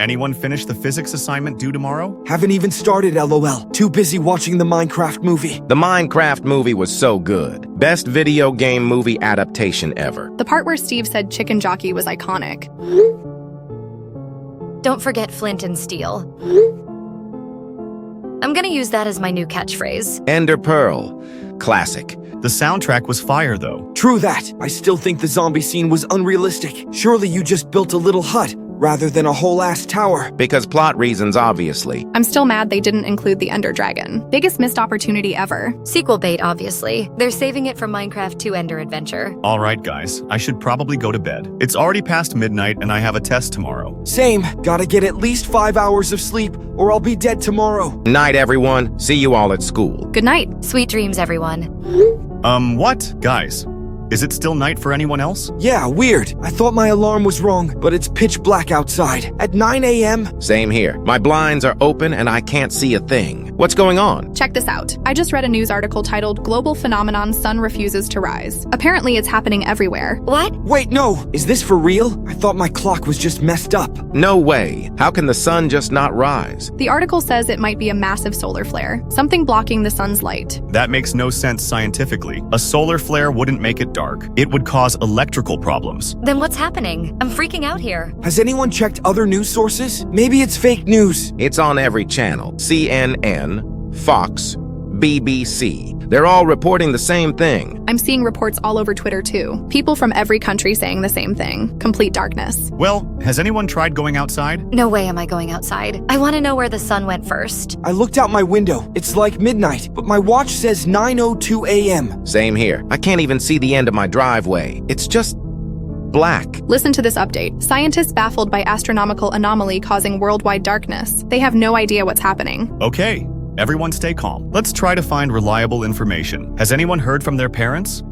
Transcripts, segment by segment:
Anyone finish the physics assignment due tomorrow? Haven't even started, LOL. Too busy watching the Minecraft movie. The Minecraft movie was so good. Best video game movie adaptation ever. The part where Steve said chicken jockey was iconic. Don't forget flint and steel. I'm gonna use that as my new catchphrase. Ender Pearl. Classic. The soundtrack was fire, though. True that. I still think the zombie scene was unrealistic. Surely you just built a little hut rather than a whole-ass tower. Because plot reasons, obviously. I'm still mad they didn't include the Ender Dragon. Biggest missed opportunity ever. Sequel bait, obviously. They're saving it for Minecraft 2 Ender Adventure. All right, guys. I should probably go to bed. It's already past midnight and I have a test tomorrow. Same. Gotta get at least 5 hours of sleep or I'll be dead tomorrow. Night, everyone. See you all at school. Good night. Sweet dreams, everyone. What? Guys, is it still night for anyone else? Yeah, weird. I thought my alarm was wrong, but it's pitch black outside. At 9 a.m.? Same here. My blinds are open and I can't see a thing. What's going on? Check this out. I just read a news article titled Global Phenomenon Sun Refuses to Rise. Apparently it's happening everywhere. What? Wait, no. Is this for real? I thought my clock was just messed up. No way. How can the sun just not rise? The article says it might be a massive solar flare, something blocking the sun's light. That makes no sense scientifically. A solar flare wouldn't make it dark. It would cause electrical problems. Then what's happening? I'm freaking out here. Has anyone checked other news sources? Maybe it's fake news. It's on every channel. CNN, Fox, BBC. They're all reporting the same thing. I'm seeing reports all over Twitter too. People from every country saying the same thing. Complete darkness. Well, has anyone tried going outside? No way am I going outside. I want to know where the sun went first. I looked out my window. It's like midnight, but my watch says 9:02 a.m. Same here. I can't even see the end of my driveway. It's just black. Listen to this update. Scientists baffled by astronomical anomaly causing worldwide darkness. They have no idea what's happening. Okay. Everyone stay calm. Let's try to find reliable information. Has anyone heard from their parents?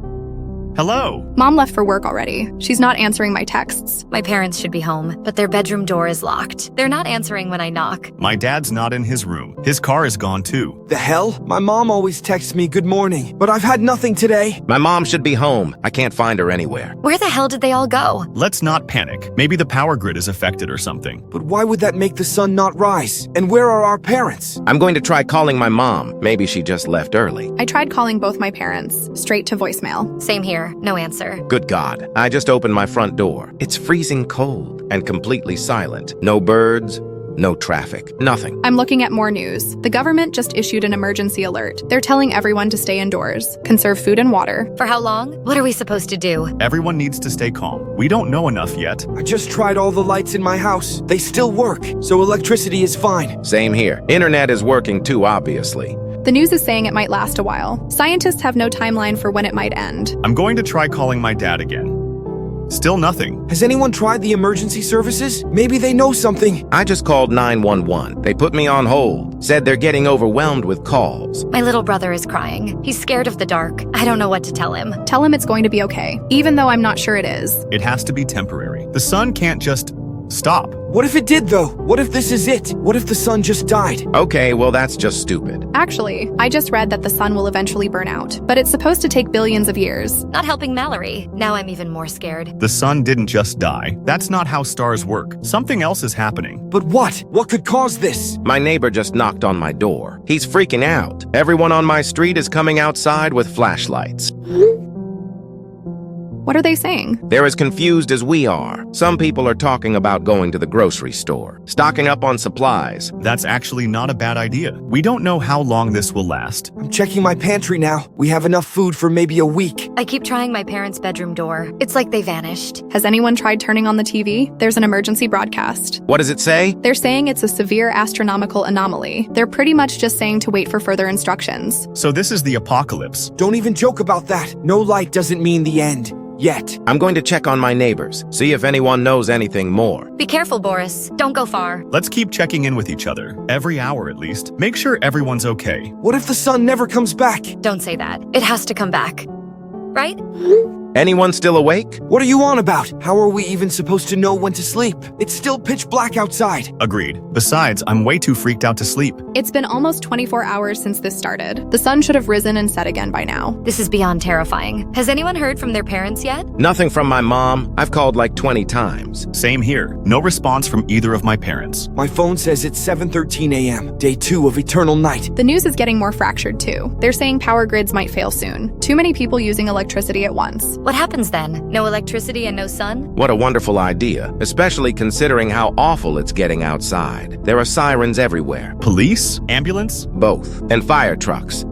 Hello? Mom left for work already. She's not answering my texts. My parents should be home, but their bedroom door is locked. They're not answering when I knock. My dad's not in his room. His car is gone too. The hell? My mom always texts me good morning, but I've had nothing today. My mom should be home. I can't find her anywhere. Where the hell did they all go? Let's not panic. Maybe the power grid is affected or something. But why would that make the sun not rise? And where are our parents? I'm going to try calling my mom. Maybe she just left early. I tried calling both my parents, straight to voicemail. Same here. No answer. Good God. I just opened my front door. It's freezing cold and completely silent. No birds, no traffic, nothing. I'm looking at more news. The government just issued an emergency alert. They're telling everyone to stay indoors, conserve food and water. For how long? What are we supposed to do? Everyone needs to stay calm. We don't know enough yet. I just tried all the lights in my house. They still work, so electricity is fine. Same here. Internet is working too, obviously. The news is saying it might last a while. Scientists have no timeline for when it might end. I'm going to try calling my dad again. Still nothing. Has anyone tried the emergency services? Maybe they know something. I just called 911. They put me on hold. Said they're getting overwhelmed with calls. My little brother is crying. He's scared of the dark. I don't know what to tell him. Tell him it's going to be okay, even though I'm not sure it is. It has to be temporary. The sun can't just stop. What if it did, though? What if this is it? What if the sun just died? Okay, well, that's just stupid. Actually, I just read that the sun will eventually burn out, but it's supposed to take billions of years. Not helping Mallory. Now I'm even more scared. The sun didn't just die. That's not how stars work. Something else is happening. But what? What could cause this? My neighbor just knocked on my door. He's freaking out. Everyone on my street is coming outside with flashlights. What are they saying? They're as confused as we are. Some people are talking about going to the grocery store, stocking up on supplies. That's actually not a bad idea. We don't know how long this will last. I'm checking my pantry now. We have enough food for maybe a week. I keep trying my parents' bedroom door. It's like they vanished. Has anyone tried turning on the TV? There's an emergency broadcast. What does it say? They're saying it's a severe astronomical anomaly. They're pretty much just saying to wait for further instructions. So this is the apocalypse. Don't even joke about that. No light doesn't mean the end. Yet. I'm going to check on my neighbors, see if anyone knows anything more. Be careful, Boris. Don't go far. Let's keep checking in with each other, every hour at least. Make sure everyone's okay. What if the sun never comes back? Don't say that. It has to come back. Right? Anyone still awake? What are you on about? How are we even supposed to know when to sleep? It's still pitch black outside. Agreed. Besides, I'm way too freaked out to sleep. It's been almost 24 hours since this started. The sun should have risen and set again by now. This is beyond terrifying. Has anyone heard from their parents yet? Nothing from my mom. I've called like 20 times. Same here. No response from either of my parents. My phone says it's 7:13 a.m., day 2 of eternal night. The news is getting more fractured too. They're saying power grids might fail soon. Too many people using electricity at once. What happens then? No electricity and no sun? What a wonderful idea, especially considering how awful it's getting outside. There are sirens everywhere. Police? Ambulance? Both. And fire trucks.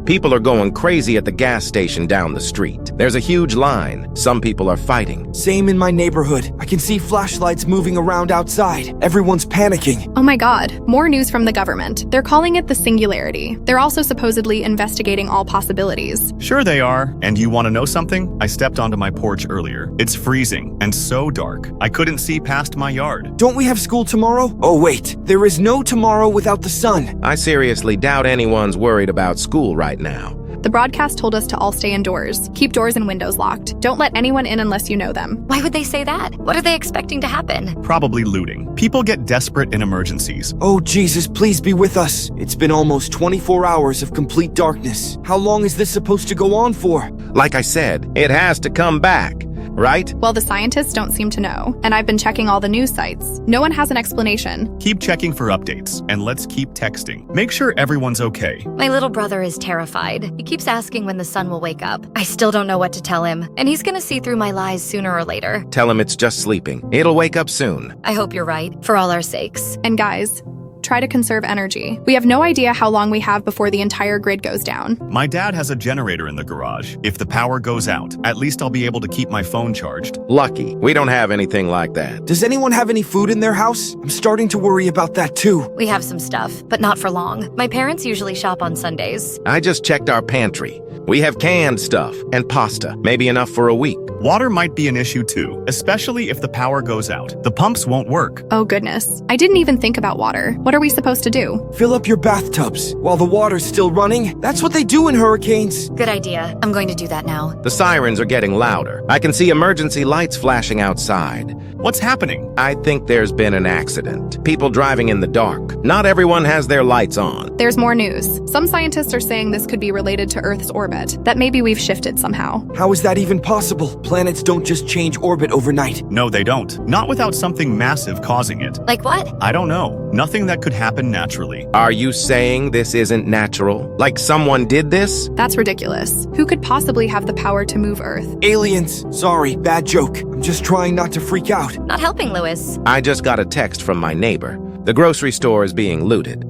People are going crazy at the gas station down the street. There's a huge line. Some people are fighting. Same in my neighborhood. I can see flashlights moving around outside. Everyone's panicking. Oh my god, more news from the government. They're calling it the singularity. They're also supposedly investigating all possibilities. Sure they are. And you want to know something? I stepped onto my porch earlier. It's freezing and so dark. I couldn't see past my yard. Don't we have school tomorrow? Oh wait, there is no tomorrow without the sun. I seriously doubt anyone's worried about school right now. The broadcast told us to all stay indoors. Keep doors and windows locked. Don't let anyone in unless you know them. Why would they say that? What are they expecting to happen? Probably looting. People get desperate in emergencies. Oh Jesus, please be with us. It's been almost 24 hours of complete darkness. How long is this supposed to go on for? Like I said, it has to come back, right? Well, the scientists don't seem to know, and I've been checking all the news sites. No one has an explanation. Keep checking for updates, and let's keep texting. Make sure everyone's okay. My little brother is terrified. He keeps asking when the sun will wake up. I still don't know what to tell him, and he's gonna see through my lies sooner or later. Tell him it's just sleeping. It'll wake up soon. I hope you're right, for all our sakes. And guys, try to conserve energy. We have no idea how long we have before the entire grid goes down. My dad has a generator in the garage. If the power goes out, at least I'll be able to keep my phone charged. Lucky. We don't have anything like that. Does anyone have any food in their house? I'm starting to worry about that too. We have some stuff, but not for long. My parents usually shop on Sundays. I just checked our pantry. We have canned stuff and pasta, maybe enough for a week. Water might be an issue too, especially if the power goes out. The pumps won't work. Oh goodness, I didn't even think about water. What are we supposed to do? Fill up your bathtubs while the water's still running. That's what they do in hurricanes. Good idea. I'm going to do that now. The sirens are getting louder. I can see emergency lights flashing outside. What's happening? I think there's been an accident. People driving in the dark. Not everyone has their lights on. There's more news. Some scientists are saying this could be related to Earth's orbit, that maybe we've shifted somehow. How is that even possible? Planets don't just change orbit overnight. No, they don't. Not without something massive causing it. Like what? I don't know. Nothing that could happen naturally. Are you saying this isn't natural? Like someone did this? That's ridiculous. Who could possibly have the power to move Earth? Aliens. Sorry, bad joke. I'm just trying not to freak out. Not helping, Lewis. I just got a text from my neighbor. The grocery store is being looted.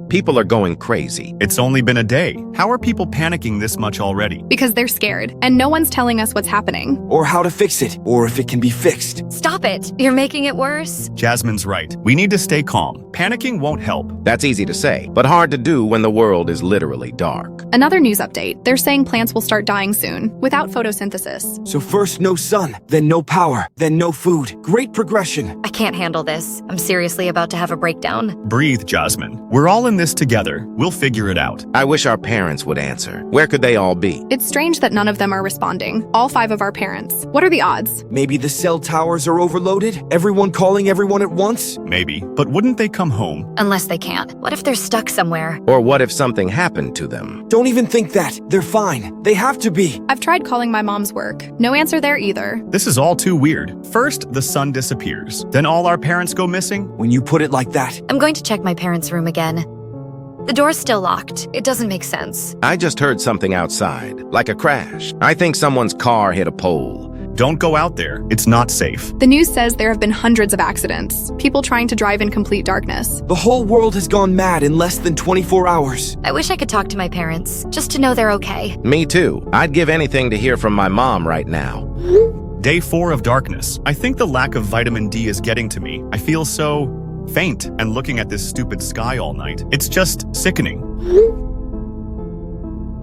People are going crazy. It's only been a day. How are people panicking this much already? Because they're scared, and no one's telling us what's happening. Or how to fix it, or if it can be fixed. Stop it. You're making it worse. Jasmine's right. We need to stay calm. Panicking won't help. That's easy to say, but hard to do when the world is literally dark. Another news update. They're saying plants will start dying soon, without photosynthesis. So first no sun, then no power, then no food. Great progression. I can't handle this. I'm seriously about to have a breakdown. Breathe, Jasmine. We're all in this together. We'll figure it out. I wish our parents would answer. Where could they all be? It's strange that none of them are responding. All 5 of our parents. What are the odds? Maybe the cell towers are overloaded? Everyone calling everyone at once? Maybe. But wouldn't they come home? Unless they can't. What if they're stuck somewhere? Or what if something happened to them? Don't even think that. They're fine. They have to be. I've tried calling my mom's work. No answer there either. This is all too weird. First, the sun disappears. Then all our parents go missing? When you put it like that. I'm going to check my parents' room again. The door's still locked. It doesn't make sense. I just heard something outside, like a crash. I think someone's car hit a pole. Don't go out there. It's not safe. The news says there have been hundreds of accidents. People trying to drive in complete darkness. The whole world has gone mad in less than 24 hours. I wish I could talk to my parents, just to know they're okay. Me too. I'd give anything to hear from my mom right now. Day 4 of darkness. I think the lack of vitamin D is getting to me. I feel so faint, and looking at this stupid sky all night, it's just sickening.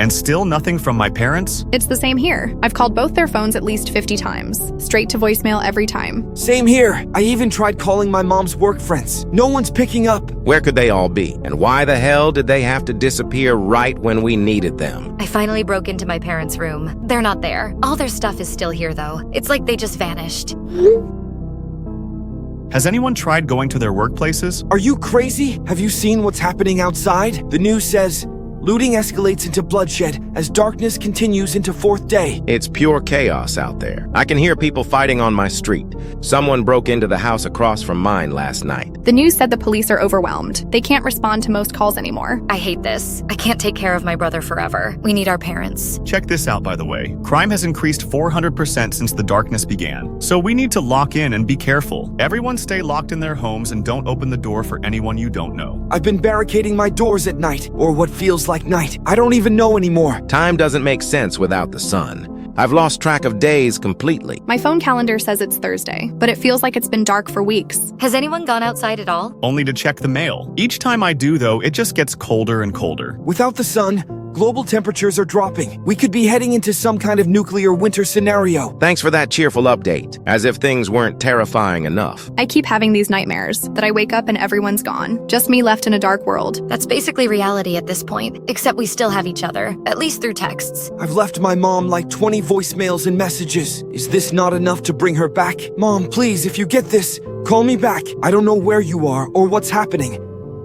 And still nothing from my parents? It's the same here. I've called both their phones at least 50 times. Straight to voicemail every time. Same here. I even tried calling my mom's work friends. No one's picking up. Where could they all be? And why the hell did they have to disappear right when we needed them? I finally broke into my parents' room. They're not there. All their stuff is still here, though. It's like they just vanished. Has anyone tried going to their workplaces? Are you crazy? Have you seen what's happening outside? The news says, looting escalates into bloodshed as darkness continues into fourth day. It's pure chaos out there. I can hear people fighting on my street. Someone broke into the house across from mine last night. The news said the police are overwhelmed. They can't respond to most calls anymore. I hate this. I can't take care of my brother forever. We need our parents. Check this out, by the way. Crime has increased 400% since the darkness began. So we need to lock in and be careful. Everyone stay locked in their homes and don't open the door for anyone you don't know. I've been barricading my doors at night, or what feels like night. I don't even know anymore. Time doesn't make sense without the sun. I've lost track of days completely. My phone calendar says it's Thursday, but it feels like it's been dark for weeks. Has anyone gone outside at all? Only to check the mail. Each time I do, though, it just gets colder and colder. Without the sun, global temperatures are dropping. We could be heading into some kind of nuclear winter scenario. Thanks for that cheerful update, as if things weren't terrifying enough. I keep having these nightmares that I wake up and everyone's gone. Just me left in a dark world. That's basically reality at this point, except we still have each other, at least through texts. I've left my mom like 20 voicemails and messages. Is this not enough to bring her back? Mom, please, if you get this, call me back. I don't know where you are or what's happening,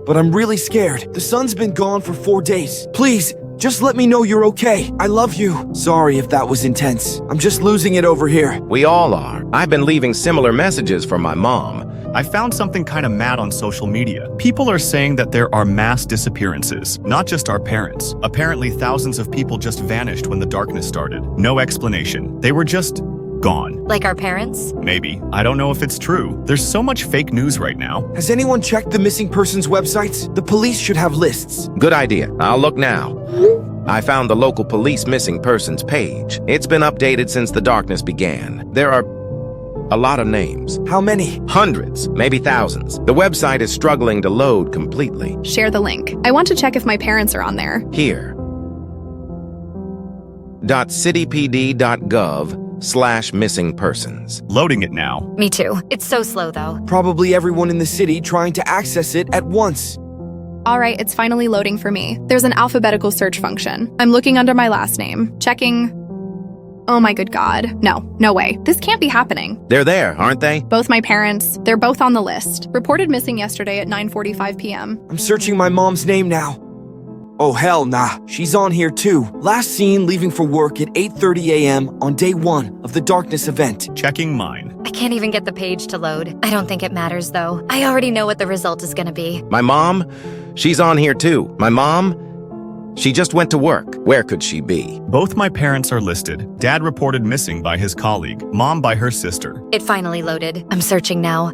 but I'm really scared. The sun's been gone for 4 days. Please, just let me know you're okay. I love you. Sorry if that was intense. I'm just losing it over here. We all are. I've been leaving similar messages for my mom. I found something kind of mad on social media. People are saying that there are mass disappearances, not just our parents. Apparently, thousands of people just vanished when the darkness started. No explanation. They were just gone. Like our parents? Maybe. I don't know if it's true. There's so much fake news right now. Has anyone checked the missing persons websites? The police should have lists. Good idea. I'll look now. I found the local police missing persons page. It's been updated since the darkness began. There are a lot of names. How many? Hundreds, maybe thousands. The website is struggling to load completely. Share the link. I want to check if my parents are on there. Here. .citypd.gov/missing persons. Loading it now. Me too. It's so slow, though. Probably everyone in the city trying to access it at once. All right, it's finally loading for me. There's an alphabetical search function. I'm looking under my last name, checking. Oh my good God. No way. This can't be happening. They're there, aren't they? Both my parents, they're both on the list. Reported missing yesterday at 9:45 p.m. I'm searching my mom's name now. Oh hell nah, she's on here too. Last seen leaving for work at 8:30 a.m. on day 1 of the darkness event. Checking mine. I can't even get the page to load. I don't think it matters, though. I already know what the result is gonna be. My mom? She's on here too. My mom? She just went to work. Where could she be? Both my parents are listed. Dad reported missing by his colleague, Mom by her sister. It finally loaded. I'm searching now.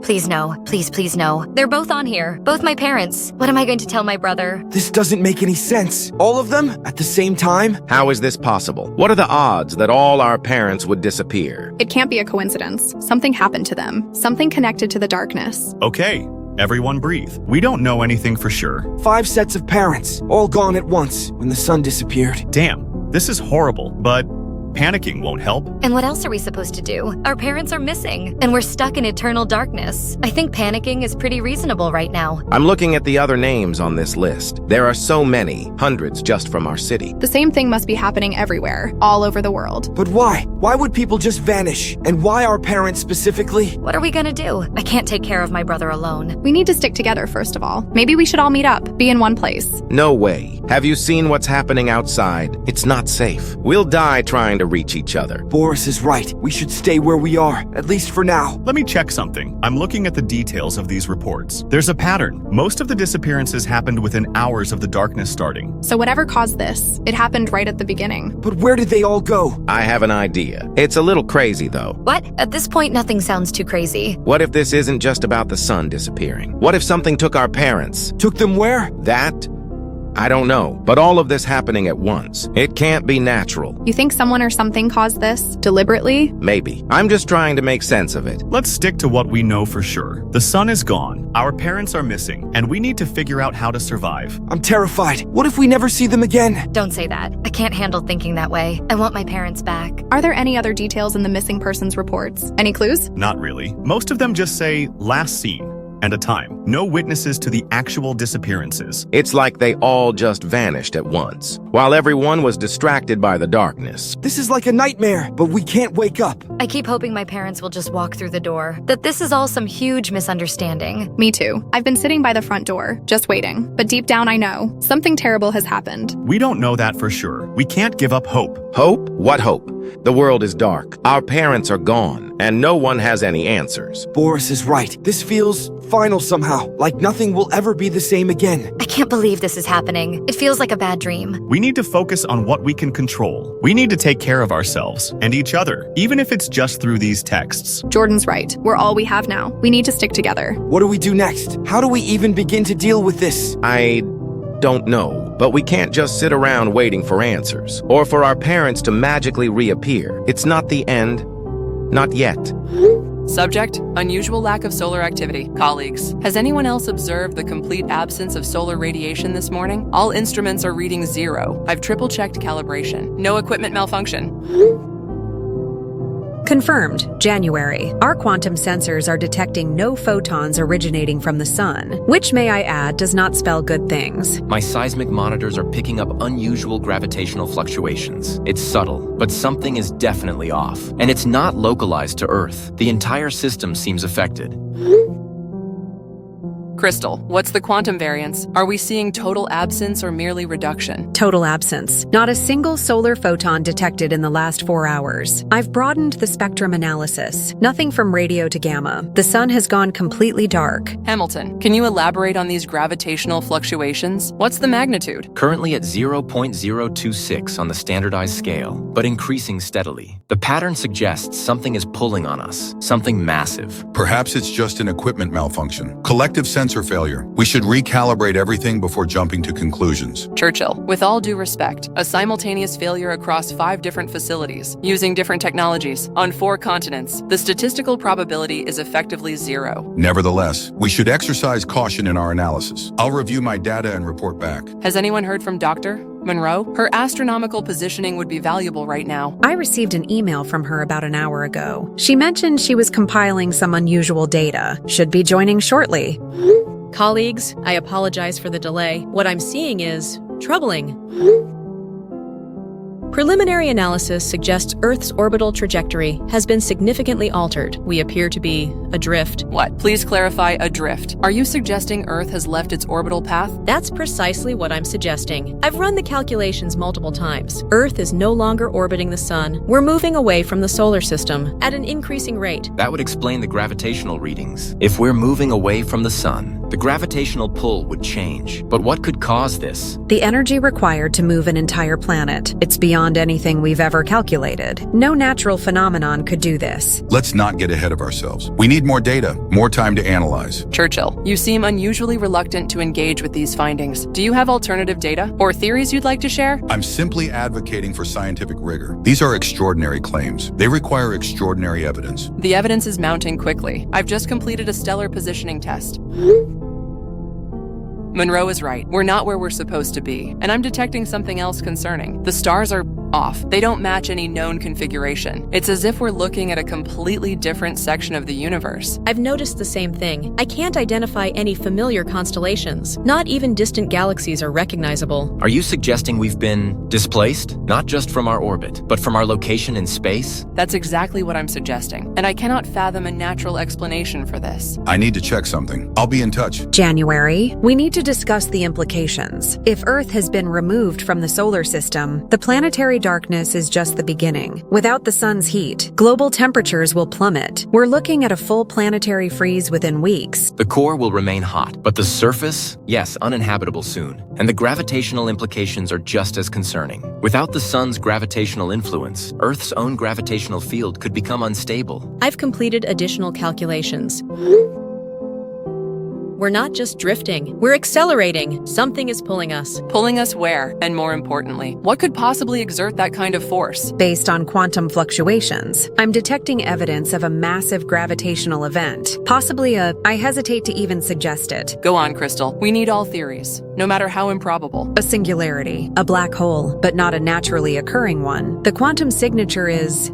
Please no. Please no. They're both on here. Both my parents. What am I going to tell my brother? This doesn't make any sense. All of them at the same time? How is this possible? What are the odds that all our parents would disappear? It can't be a coincidence. Something happened to them. Something connected to the darkness. Okay, everyone breathe. We don't know anything for sure. 5 sets of parents, all gone at once when the sun disappeared. Damn, this is horrible, but panicking won't help. And what else are we supposed to do? Our parents are missing, and we're stuck in eternal darkness. I think panicking is pretty reasonable right now. I'm looking at the other names on this list. There are so many, hundreds just from our city. The same thing must be happening everywhere, all over the world. But why? Why would people just vanish? And why our parents specifically? What are we gonna do? I can't take care of my brother alone. We need to stick together, first of all. Maybe we should all meet up, be in one place. No way. Have you seen what's happening outside? It's not safe. We'll die trying to reach each other. Boris is right. We should stay where we are, at least for now. Let me check something. I'm looking at the details of these reports. There's a pattern. Most of the disappearances happened within hours of the darkness starting. So whatever caused this, it happened right at the beginning. But where did they all go? I have an idea. It's a little crazy, though. What? At this point, nothing sounds too crazy. What if this isn't just about the sun disappearing? What if something took our parents? Took them where? That? I don't know, but all of this happening at once. It can't be natural. You think someone or something caused this? Deliberately? Maybe. I'm just trying to make sense of it. Let's stick to what we know for sure. The sun is gone, our parents are missing, and we need to figure out how to survive. I'm terrified. What if we never see them again? Don't say that. I can't handle thinking that way. I want my parents back. Are there any other details in the missing persons reports? Any clues? Not really. Most of them just say, last seen, and a time. No witnesses to the actual disappearances. It's like they all just vanished at once, while everyone was distracted by the darkness. This is like a nightmare, but we can't wake up. I keep hoping my parents will just walk through the door, that this is all some huge misunderstanding. Me too. I've been sitting by the front door, just waiting. But deep down I know, something terrible has happened. We don't know that for sure. We can't give up hope. Hope? What hope? The world is dark. Our parents are gone, and no one has any answers. Boris is right. This feels final somehow, like nothing will ever be the same again. I can't believe this is happening. It feels like a bad dream. We need to focus on what we can control. We need to take care of ourselves and each other, even if it's just through these texts. Jordan's right. We're all we have now. We need to stick together. What do we do next? How do we even begin to deal with this? I don't know, but we can't just sit around waiting for answers, or for our parents to magically reappear. It's not the end. Not yet. Subject: unusual lack of solar activity. Colleagues: has anyone else observed the complete absence of solar radiation this morning? All instruments are reading 0. I've triple-checked calibration. No equipment malfunction. Confirmed, January. Our quantum sensors are detecting no photons originating from the sun, which, may I add, does not spell good things. My seismic monitors are picking up unusual gravitational fluctuations. It's subtle, but something is definitely off. And it's not localized to Earth. The entire system seems affected. Crystal, what's the quantum variance? Are we seeing total absence or merely reduction? Total absence. Not a single solar photon detected in the last 4 hours. I've broadened the spectrum analysis. Nothing from radio to gamma. The sun has gone completely dark. Hamilton, can you elaborate on these gravitational fluctuations? What's the magnitude? Currently at 0.026 on the standardized scale, but increasing steadily. The pattern suggests something is pulling on us, something massive. Perhaps it's just an equipment malfunction. Collective sensor failure. We should recalibrate everything before jumping to conclusions. Churchill, with all due respect, a simultaneous failure across 5 different facilities, using different technologies, on 4 continents. The statistical probability is effectively 0. Nevertheless, we should exercise caution in our analysis. I'll review my data and report back. Has anyone heard from Dr. Monroe? Her astronomical positioning would be valuable right now. I received an email from her about an hour ago. She mentioned she was compiling some unusual data. Should be joining shortly. Colleagues, I apologize for the delay. What I'm seeing is troubling. Preliminary analysis suggests Earth's orbital trajectory has been significantly altered. We appear to be adrift. What? Please clarify adrift. Are you suggesting Earth has left its orbital path? That's precisely what I'm suggesting. I've run the calculations multiple times. Earth is no longer orbiting the sun. We're moving away from the solar system at an increasing rate. That would explain the gravitational readings. If we're moving away from the sun, the gravitational pull would change. But what could cause this? The energy required to move an entire planet. It's beyond anything we've ever calculated. No natural phenomenon could do this. Let's not get ahead of ourselves. We need more data, more time to analyze. Churchill, you seem unusually reluctant to engage with these findings. Do you have alternative data or theories you'd like to share? I'm simply advocating for scientific rigor. These are extraordinary claims. They require extraordinary evidence. The evidence is mounting quickly. I've just completed a stellar positioning test. Monroe is right. We're not where we're supposed to be, and I'm detecting something else concerning. The stars are off. They don't match any known configuration. It's as if we're looking at a completely different section of the universe. I've noticed the same thing. I can't identify any familiar constellations. Not even distant galaxies are recognizable. Are you suggesting we've been displaced? Not just from our orbit, but from our location in space? That's exactly what I'm suggesting, and I cannot fathom a natural explanation for this. I need to check something. I'll be in touch. January, we need to discuss the implications. If Earth has been removed from the solar system, the planetary darkness is just the beginning. Without the sun's heat, global temperatures will plummet. We're looking at a full planetary freeze within weeks. The core will remain hot, but the surface? Yes, uninhabitable soon. And the gravitational implications are just as concerning. Without the sun's gravitational influence, Earth's own gravitational field could become unstable. I've completed additional calculations. We're not just drifting, we're accelerating. Something is pulling us. Pulling us where? And more importantly, what could possibly exert that kind of force? Based on quantum fluctuations, I'm detecting evidence of a massive gravitational event. Possibly I hesitate to even suggest it. Go on, Crystal. We need all theories, no matter how improbable. A singularity, a black hole, but not a naturally occurring one. The quantum signature is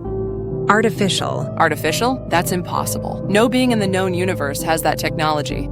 artificial. Artificial? That's impossible. No being in the known universe has that technology.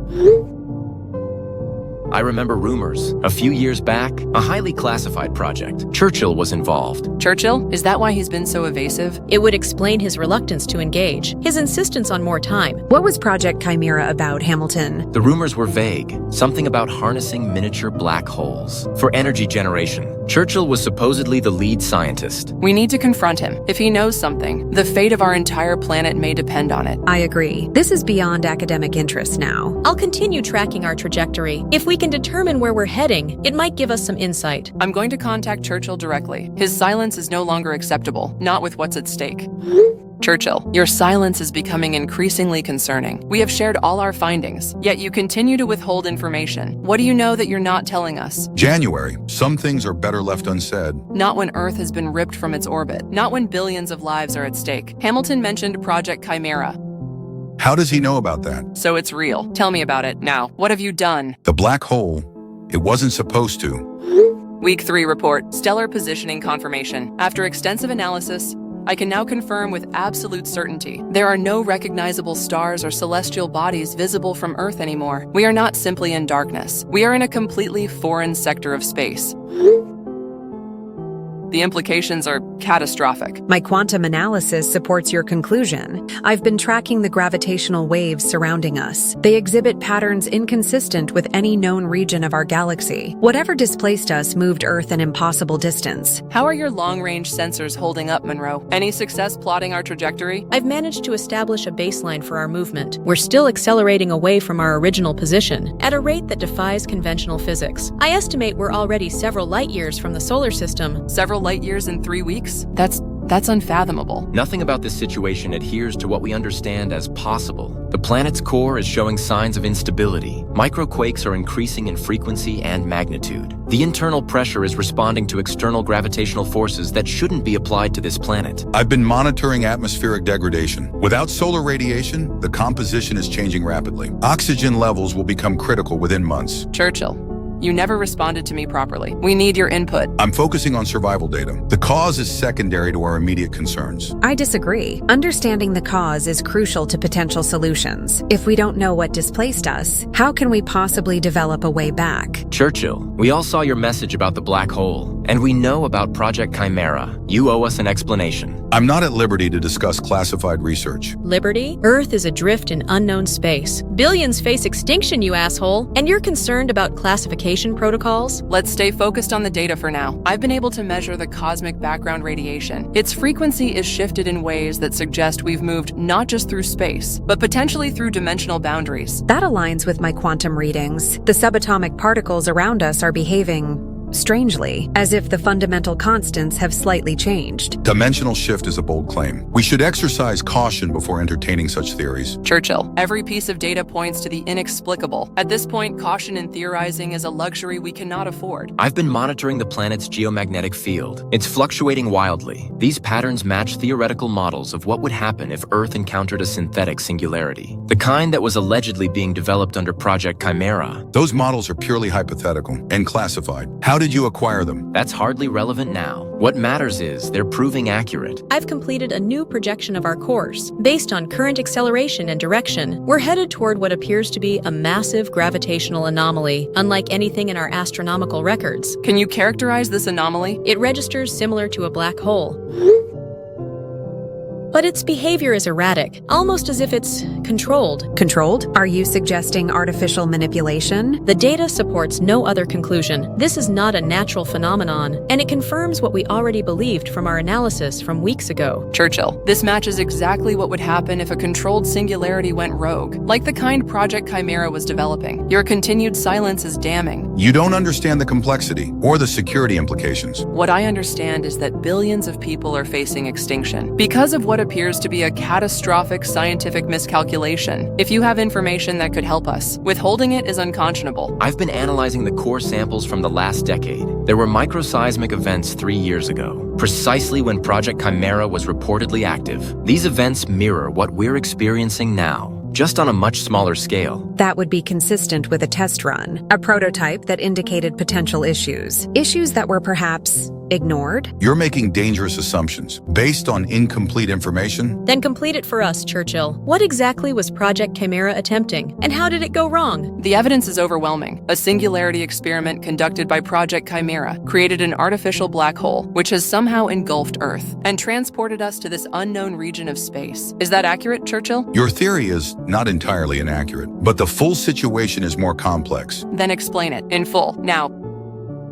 I remember rumors. A few years back, a highly classified project. Churchill was involved. Churchill? Is that why he's been so evasive? It would explain his reluctance to engage, his insistence on more time. What was Project Chimera about, Hamilton? The rumors were vague. Something about harnessing miniature black holes for energy generation. Churchill was supposedly the lead scientist. We need to confront him. If he knows something, the fate of our entire planet may depend on it. I agree. This is beyond academic interest now. I'll continue tracking our trajectory. If we can determine where we're heading, it might give us some insight. I'm going to contact Churchill directly. His silence is no longer acceptable, not with what's at stake. Churchill, your silence is becoming increasingly concerning. We have shared all our findings, yet you continue to withhold information. What do you know that you're not telling us? January. Some things are better left unsaid. Not when Earth has been ripped from its orbit. Not when billions of lives are at stake. Hamilton mentioned Project Chimera. How does he know about that? So it's real. Tell me about it. Now, what have you done? The black hole. It wasn't supposed to. Week 3 report. Stellar positioning confirmation. After extensive analysis, I can now confirm with absolute certainty there are no recognizable stars or celestial bodies visible from Earth anymore. We are not simply in darkness. We are in a completely foreign sector of space. The implications are catastrophic. My quantum analysis supports your conclusion. I've been tracking the gravitational waves surrounding us. They exhibit patterns inconsistent with any known region of our galaxy. Whatever displaced us moved Earth an impossible distance. How are your long-range sensors holding up, Monroe? Any success plotting our trajectory? I've managed to establish a baseline for our movement. We're still accelerating away from our original position at a rate that defies conventional physics. I estimate we're already several light years from the solar system. Several light years in 3 weeks? That's unfathomable. Nothing about this situation adheres to what we understand as possible. The planet's core is showing signs of instability. Microquakes are increasing in frequency and magnitude. The internal pressure is responding to external gravitational forces that shouldn't be applied to this planet. I've been monitoring atmospheric degradation. Without solar radiation, the composition is changing rapidly. Oxygen levels will become critical within months. Churchill, you never responded to me properly. We need your input. I'm focusing on survival data. The cause is secondary to our immediate concerns. I disagree. Understanding the cause is crucial to potential solutions. If we don't know what displaced us, how can we possibly develop a way back? Churchill, we all saw your message about the black hole, and we know about Project Chimera. You owe us an explanation. I'm not at liberty to discuss classified research. Liberty? Earth is adrift in unknown space. Billions face extinction, you asshole, and you're concerned about classification protocols? Let's stay focused on the data for now. I've been able to measure the cosmic background radiation. Its frequency is shifted in ways that suggest we've moved not just through space, but potentially through dimensional boundaries. That aligns with my quantum readings. The subatomic particles around us are behaving strangely, as if the fundamental constants have slightly changed. Dimensional shift is a bold claim. We should exercise caution before entertaining such theories. Churchill, every piece of data points to the inexplicable. At this point, caution in theorizing is a luxury we cannot afford. I've been monitoring the planet's geomagnetic field. It's fluctuating wildly. These patterns match theoretical models of what would happen if Earth encountered a synthetic singularity, the kind that was allegedly being developed under Project Chimera. Those models are purely hypothetical and classified. How did you acquire them? That's hardly relevant now. What matters is they're proving accurate. I've completed a new projection of our course. Based on current acceleration and direction, we're headed toward what appears to be a massive gravitational anomaly, unlike anything in our astronomical records. Can you characterize this anomaly? It registers similar to a black hole. But its behavior is erratic, almost as if it's controlled. Controlled? Are you suggesting artificial manipulation? The data supports no other conclusion. This is not a natural phenomenon, and it confirms what we already believed from our analysis from weeks ago. Churchill, this matches exactly what would happen if a controlled singularity went rogue, like the kind Project Chimera was developing. Your continued silence is damning. You don't understand the complexity or the security implications. What I understand is that billions of people are facing extinction because of what appears to be a catastrophic scientific miscalculation. If you have information that could help us, withholding it is unconscionable. I've been analyzing the core samples from the last decade. There were microseismic events 3 years ago, precisely when Project Chimera was reportedly active. These events mirror what we're experiencing now, just on a much smaller scale. That would be consistent with a test run, a prototype that indicated potential issues. Issues that were perhaps ignored? You're making dangerous assumptions based on incomplete information. Then complete it for us, Churchill. What exactly was Project Chimera attempting, and how did it go wrong? The evidence is overwhelming. A singularity experiment conducted by Project Chimera created an artificial black hole, which has somehow engulfed Earth and transported us to this unknown region of space. Is that accurate, Churchill? Your theory is not entirely inaccurate, but the full situation is more complex. Then explain it in full, now.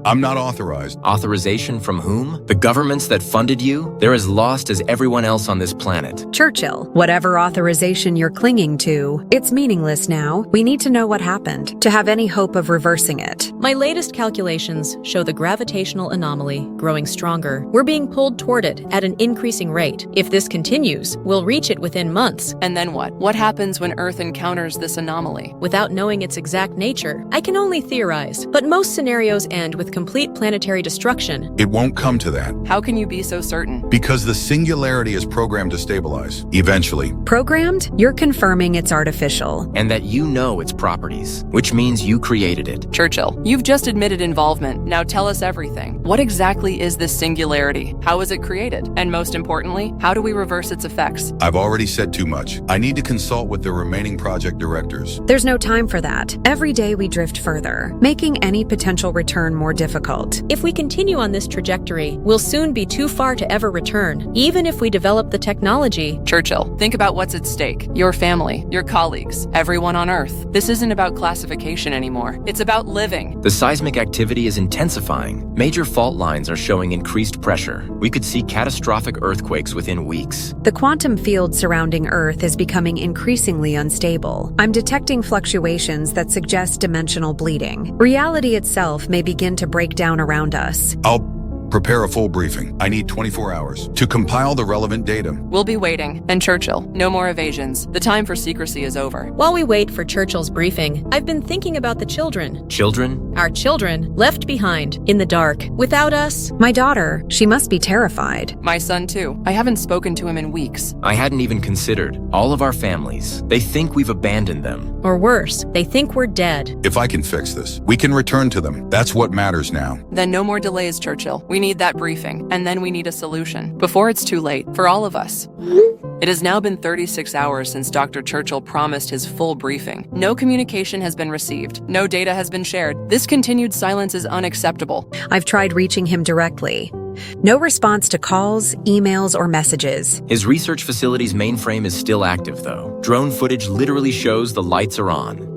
I'm not authorized. Authorization from whom? The governments that funded you? They're as lost as everyone else on this planet. Churchill, whatever authorization you're clinging to, it's meaningless now. We need to know what happened to have any hope of reversing it. My latest calculations show the gravitational anomaly growing stronger. We're being pulled toward it at an increasing rate. If this continues, we'll reach it within months. And then what? What happens when Earth encounters this anomaly? Without knowing its exact nature, I can only theorize, but most scenarios end with complete planetary destruction. It won't come to that. How can you be so certain? Because the singularity is programmed to stabilize, eventually. Programmed? You're confirming it's artificial. And that you know its properties, which means you created it. Churchill, you've just admitted involvement. Now tell us everything. What exactly is this singularity? How was it created? And most importantly, how do we reverse its effects? I've already said too much. I need to consult with the remaining project directors. There's no time for that. Every day we drift further, making any potential return more difficult. If we continue on this trajectory, we'll soon be too far to ever return, even if we develop the technology. Churchill, think about what's at stake. Your family, your colleagues, everyone on Earth. This isn't about classification anymore. It's about living. The seismic activity is intensifying. Major fault lines are showing increased pressure. We could see catastrophic earthquakes within weeks. The quantum field surrounding Earth is becoming increasingly unstable. I'm detecting fluctuations that suggest dimensional bleeding. Reality itself may begin to break down around us. I'll prepare a full briefing. I need 24 hours to compile the relevant data. We'll be waiting. And Churchill, no more evasions. The time for secrecy is over. While we wait for Churchill's briefing, I've been thinking about the children. Children? Our children, left behind, in the dark, without us. My daughter, she must be terrified. My son too. I haven't spoken to him in weeks. I hadn't even considered all of our families. They think we've abandoned them. Or worse, they think we're dead. If I can fix this, we can return to them. That's what matters now. Then no more delays, Churchill. We need that briefing, and then we need a solution before it's too late for all of us. It has now been 36 hours since Dr. Churchill promised his full briefing. No communication has been received. No data has been shared. This continued silence is unacceptable. I've tried reaching him directly. No response to calls, emails, or messages. His research facility's mainframe is still active, though. Drone footage literally shows the lights are on.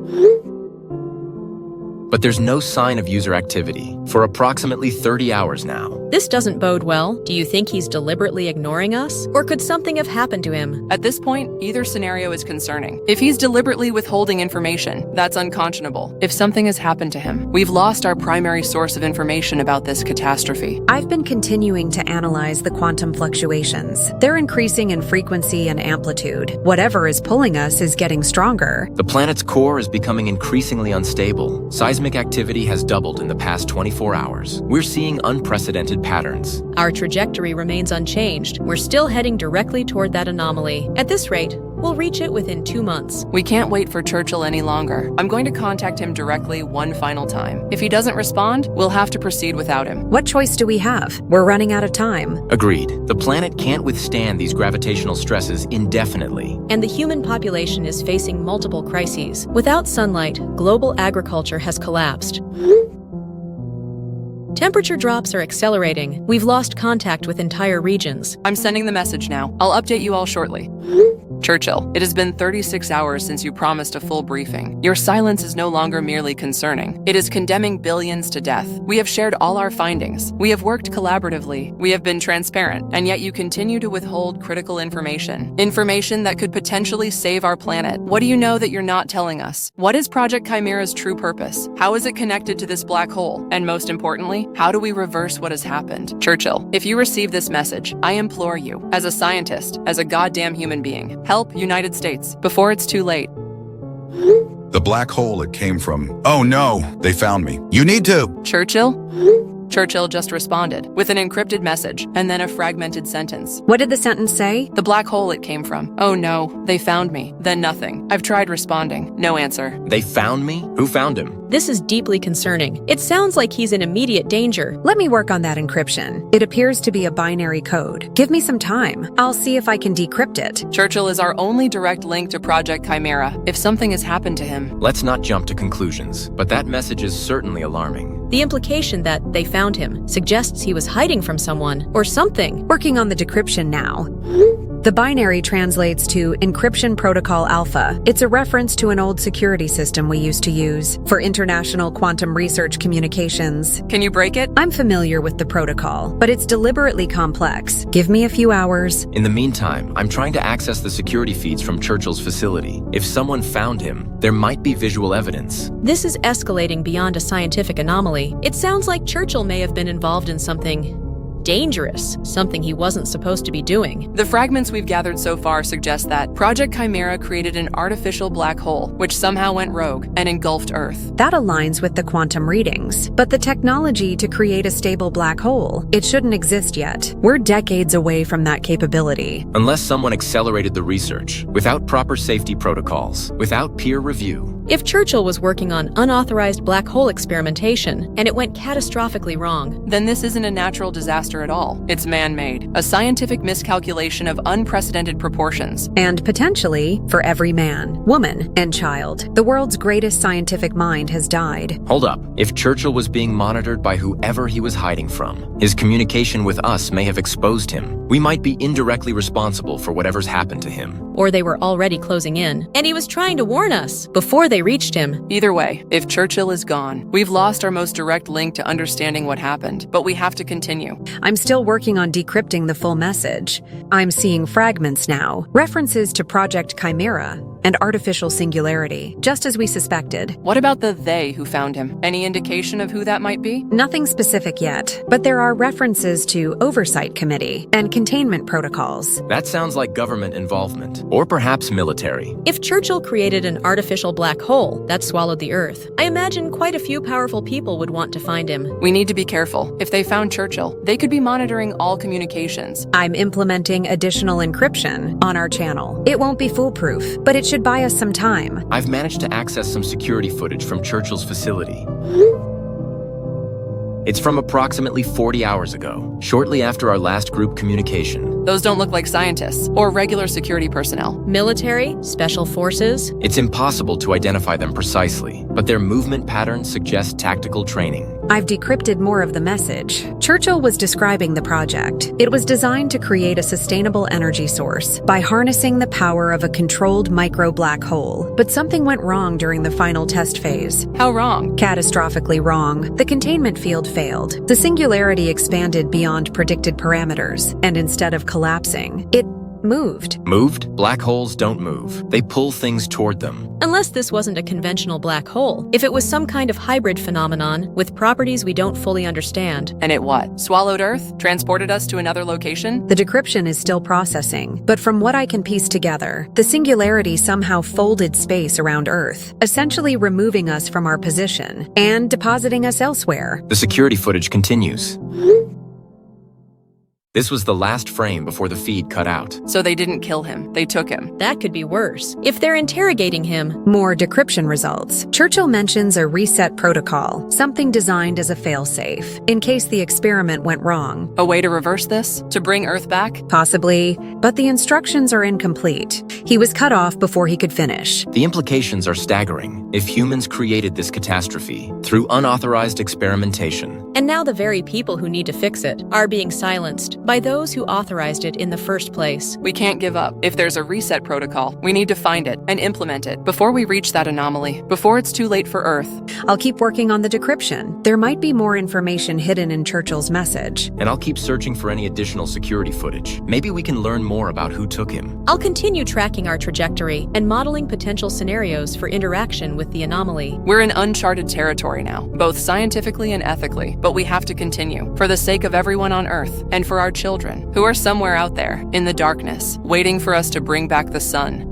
But there's no sign of user activity for approximately 30 hours now. This doesn't bode well. Do you think he's deliberately ignoring us? Or could something have happened to him? At this point, either scenario is concerning. If he's deliberately withholding information, that's unconscionable. If something has happened to him, we've lost our primary source of information about this catastrophe. I've been continuing to analyze the quantum fluctuations. They're increasing in frequency and amplitude. Whatever is pulling us is getting stronger. The planet's core is becoming increasingly unstable. Seismic activity has doubled in the past 24 hours. We're seeing unprecedented patterns. Our trajectory remains unchanged. We're still heading directly toward that anomaly. At this rate, we'll reach it within 2 months. We can't wait for Churchill any longer. I'm going to contact him directly one final time. If he doesn't respond, we'll have to proceed without him. What choice do we have? We're running out of time. Agreed. The planet can't withstand these gravitational stresses indefinitely. And the human population is facing multiple crises. Without sunlight, global agriculture has collapsed. Temperature drops are accelerating. We've lost contact with entire regions. I'm sending the message now. I'll update you all shortly. Churchill, it has been 36 hours since you promised a full briefing. Your silence is no longer merely concerning. It is condemning billions to death. We have shared all our findings. We have worked collaboratively. We have been transparent, and yet you continue to withhold critical information. Information that could potentially save our planet. What do you know that you're not telling us? What is Project Chimera's true purpose? How is it connected to this black hole? And most importantly, how do we reverse what has happened? Churchill, if you receive this message, I implore you, as a scientist, as a goddamn human being, help United States before it's too late. The black hole it came from. Oh no, they found me. You need to. Churchill? Churchill just responded with an encrypted message and then a fragmented sentence. What did the sentence say? The black hole it came from. Oh no, they found me. Then nothing. I've tried responding. No answer. They found me? Who found him? This is deeply concerning. It sounds like he's in immediate danger. Let me work on that encryption. It appears to be a binary code. Give me some time. I'll see if I can decrypt it. Churchill is our only direct link to Project Chimera. If something has happened to him. Let's not jump to conclusions, but that message is certainly alarming. The implication that they found him suggests he was hiding from someone or something. Working on the decryption now. The binary translates to Encryption Protocol Alpha. It's a reference to an old security system we used to use for international quantum research communications. Can you break it? I'm familiar with the protocol, but it's deliberately complex. Give me a few hours. In the meantime, I'm trying to access the security feeds from Churchill's facility. If someone found him, there might be visual evidence. This is escalating beyond a scientific anomaly. It sounds like Churchill may have been involved in something dangerous, something he wasn't supposed to be doing. The fragments we've gathered so far suggest that Project Chimera created an artificial black hole, which somehow went rogue and engulfed Earth. That aligns with the quantum readings. But the technology to create a stable black hole, it shouldn't exist yet. We're decades away from that capability. Unless someone accelerated the research, without proper safety protocols, without peer review. If Churchill was working on unauthorized black hole experimentation and it went catastrophically wrong, then this isn't a natural disaster at all. It's man-made, a scientific miscalculation of unprecedented proportions. And potentially, for every man, woman, and child, the world's greatest scientific mind has died. Hold up. If Churchill was being monitored by whoever he was hiding from, his communication with us may have exposed him. We might be indirectly responsible for whatever's happened to him. or they were already closing in, and he was trying to warn us before they reached him. Either way, if Churchill is gone, we've lost our most direct link to understanding what happened, but we have to continue. I'm still working on decrypting the full message. I'm seeing fragments now, references to Project Chimera and artificial singularity, just as we suspected. What about the they who found him? Any indication of who that might be? Nothing specific yet, but there are references to Oversight Committee and containment protocols. That sounds like government involvement, or perhaps military. If Churchill created an artificial black hole that swallowed the Earth, I imagine quite a few powerful people would want to find him. We need to be careful. If they found Churchill, they could be monitoring all communications. I'm implementing additional encryption on our channel. It won't be foolproof, but it should buy us some time. I've managed to access some security footage from Churchill's facility. It's from approximately 40 hours ago, shortly after our last group communication. Those don't look like scientists or regular security personnel. Military? Special forces? It's impossible to identify them precisely, but their movement patterns suggest tactical training. I've decrypted more of the message. Churchill was describing the project. It was designed to create a sustainable energy source by harnessing the power of a controlled micro-black hole. But something went wrong during the final test phase. How wrong? Catastrophically wrong. The containment field failed. The singularity expanded beyond predicted parameters, and instead of collapsing, it moved. Moved? Black holes don't move. They pull things toward them. Unless this wasn't a conventional black hole. If it was some kind of hybrid phenomenon with properties we don't fully understand. And it what? Swallowed Earth? Transported us to another location? The decryption is still processing, but from what I can piece together, the singularity somehow folded space around Earth, essentially removing us from our position and depositing us elsewhere. The security footage continues. This was the last frame before the feed cut out. So they didn't kill him. They took him. That could be worse. If they're interrogating him. More decryption results. Churchill mentions a reset protocol, something designed as a failsafe, in case the experiment went wrong. A way to reverse this? To bring Earth back? Possibly, but the instructions are incomplete. He was cut off before he could finish. The implications are staggering. If humans created this catastrophe through unauthorized experimentation, And now the very people who need to fix it are being silenced by those who authorized it in the first place. We can't give up. If there's a reset protocol, we need to find it and implement it before we reach that anomaly, before it's too late for Earth. I'll keep working on the decryption. There might be more information hidden in Churchill's message. And I'll keep searching for any additional security footage. Maybe we can learn more about who took him. I'll continue tracking our trajectory and modeling potential scenarios for interaction with the anomaly. We're in uncharted territory now, both scientifically and ethically, but we have to continue for the sake of everyone on Earth and for our children, who are somewhere out there in the darkness, waiting for us to bring back the sun.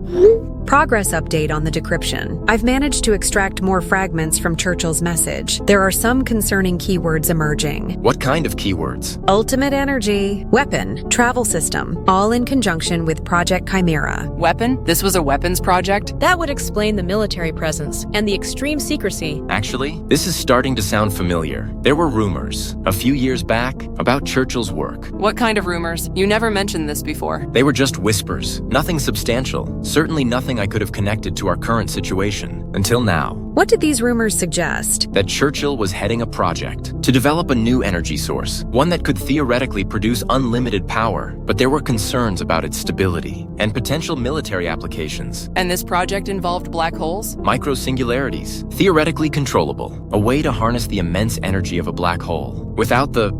Progress update on the decryption. I've managed to extract more fragments from Churchill's message. There are some concerning keywords emerging. What kind of keywords? Ultimate energy, weapon, travel system, all in conjunction with Project Chimera. Weapon? This was a weapons project? That would explain the military presence and the extreme secrecy. Actually, this is starting to sound familiar. There were rumors, a few years back, about Churchill's work. What kind of rumors? You never mentioned this before. They were just whispers, nothing substantial, certainly nothing I could have connected to our current situation, until now. What did these rumors suggest? That Churchill was heading a project to develop a new energy source, one that could theoretically produce unlimited power, but there were concerns about its stability and potential military applications. And this project involved black holes? Micro-singularities, theoretically controllable, a way to harness the immense energy of a black hole, without the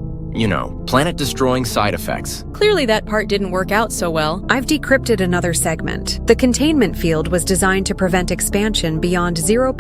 planet-destroying side effects. Clearly that part didn't work out so well. I've decrypted another segment. The containment field was designed to prevent expansion beyond 0.03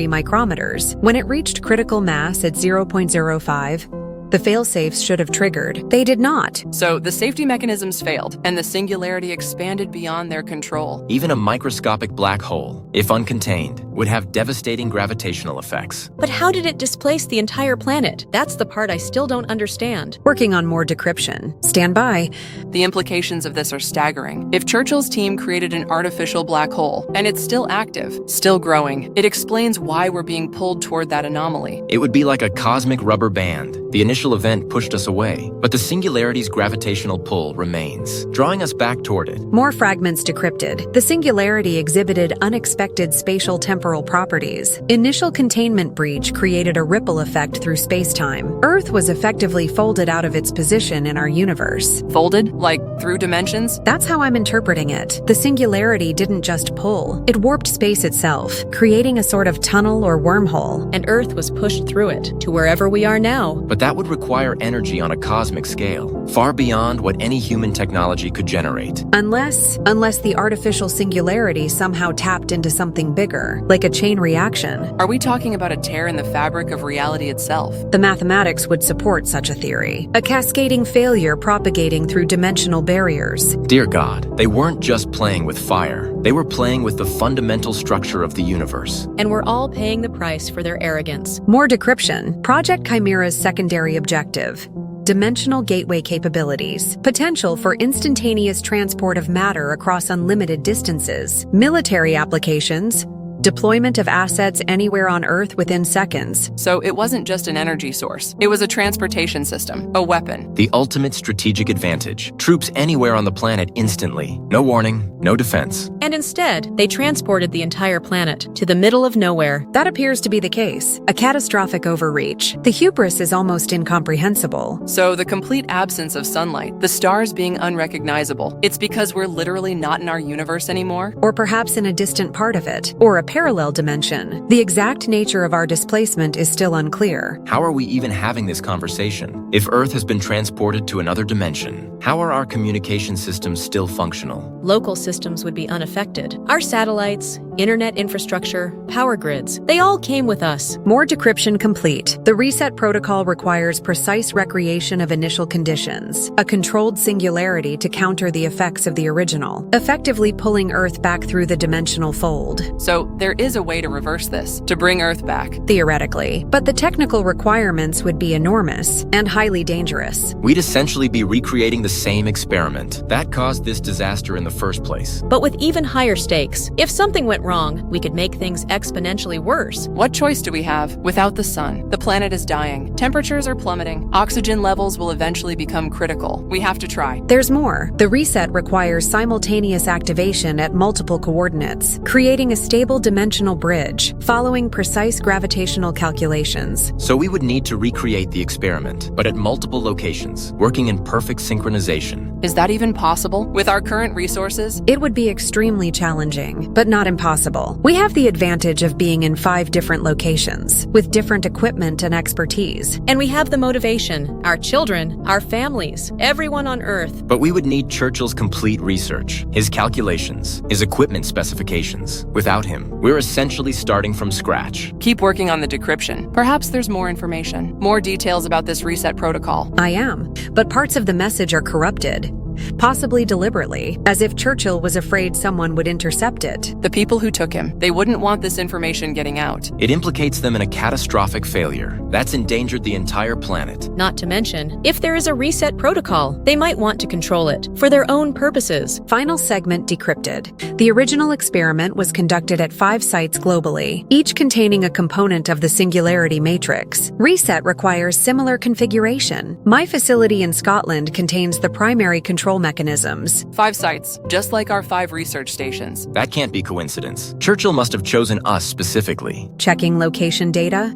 micrometers. When it reached critical mass at 0.05, the failsafes should have triggered. They did not. So the safety mechanisms failed, and the singularity expanded beyond their control. Even a microscopic black hole, if uncontained, would have devastating gravitational effects. But how did it displace the entire planet? That's the part I still don't understand. Working on more decryption. Stand by. The implications of this are staggering. If Churchill's team created an artificial black hole, and it's still active, still growing, it explains why we're being pulled toward that anomaly. It would be like a cosmic rubber band. The initial event pushed us away, but the singularity's gravitational pull remains, drawing us back toward it. More fragments decrypted. The singularity exhibited unexpected spatial temporal properties. Initial containment breach created a ripple effect through space-time. Earth was effectively folded out of its position in our universe. Folded? Like through dimensions? That's how I'm interpreting it. The singularity didn't just pull. It warped space itself, creating a sort of tunnel or wormhole. And Earth was pushed through it, to wherever we are now. But that would require energy on a cosmic scale, far beyond what any human technology could generate. Unless the artificial singularity somehow tapped into something bigger, like a chain reaction. Are we talking about a tear in the fabric of reality itself? The mathematics would support such a theory. A cascading failure propagating through dimensional barriers. Dear God, they weren't just playing with fire. They were playing with the fundamental structure of the universe. And we're all paying the price for their arrogance. More decryption. Project Chimera's secondary objective. Dimensional gateway capabilities. Potential for instantaneous transport of matter across unlimited distances. Military applications. Deployment of assets anywhere on Earth within seconds. So it wasn't just an energy source. It was a transportation system, a weapon. The ultimate strategic advantage. Troops anywhere on the planet instantly. No warning, no defense. And instead, they transported the entire planet to the middle of nowhere. That appears to be the case. A catastrophic overreach. The hubris is almost incomprehensible. So the complete absence of sunlight, the stars being unrecognizable, it's because we're literally not in our universe anymore? Or perhaps in a distant part of it. Or a parallel dimension. The exact nature of our displacement is still unclear. How are we even having this conversation? If Earth has been transported to another dimension, how are our communication systems still functional? Local systems would be unaffected. Our satellites, internet infrastructure, power grids, they all came with us. More decryption complete. The reset protocol requires precise recreation of initial conditions, a controlled singularity to counter the effects of the original, effectively pulling Earth back through the dimensional fold. So there is a way to reverse this, to bring Earth back. Theoretically, but the technical requirements would be enormous and highly dangerous. We'd essentially be recreating the same experiment. That caused this disaster in the first place. But with even higher stakes, if something went wrong, we could make things exponentially worse. What choice do we have? Without the sun, the planet is dying. Temperatures are plummeting. Oxygen levels will eventually become critical. We have to try. There's more. The reset requires simultaneous activation at multiple coordinates, creating a stable dimensional bridge, following precise gravitational calculations. So we would need to recreate the experiment, but at multiple locations, working in perfect synchronization. Is that even possible? With our current resources? It would be extremely challenging, but not impossible. We have the advantage of being in 5 different locations, with different equipment and expertise. And we have the motivation, our children, our families, everyone on Earth. But we would need Churchill's complete research, his calculations, his equipment specifications. Without him, we're essentially starting from scratch. Keep working on the decryption. Perhaps there's more information, more details about this reset protocol. I am, but parts of the message are corrupted. Possibly deliberately, as if Churchill was afraid someone would intercept it. The people who took him, they wouldn't want this information getting out. It implicates them in a catastrophic failure. That's endangered the entire planet. Not to mention, if there is a reset protocol, they might want to control it for their own purposes. Final segment decrypted. The original experiment was conducted at 5 sites globally, each containing a component of the singularity matrix. Reset requires similar configuration. My facility in Scotland contains the primary control mechanisms. 5 sites, just like our 5 research stations. That can't be coincidence. Churchill must have chosen us specifically. Checking location data.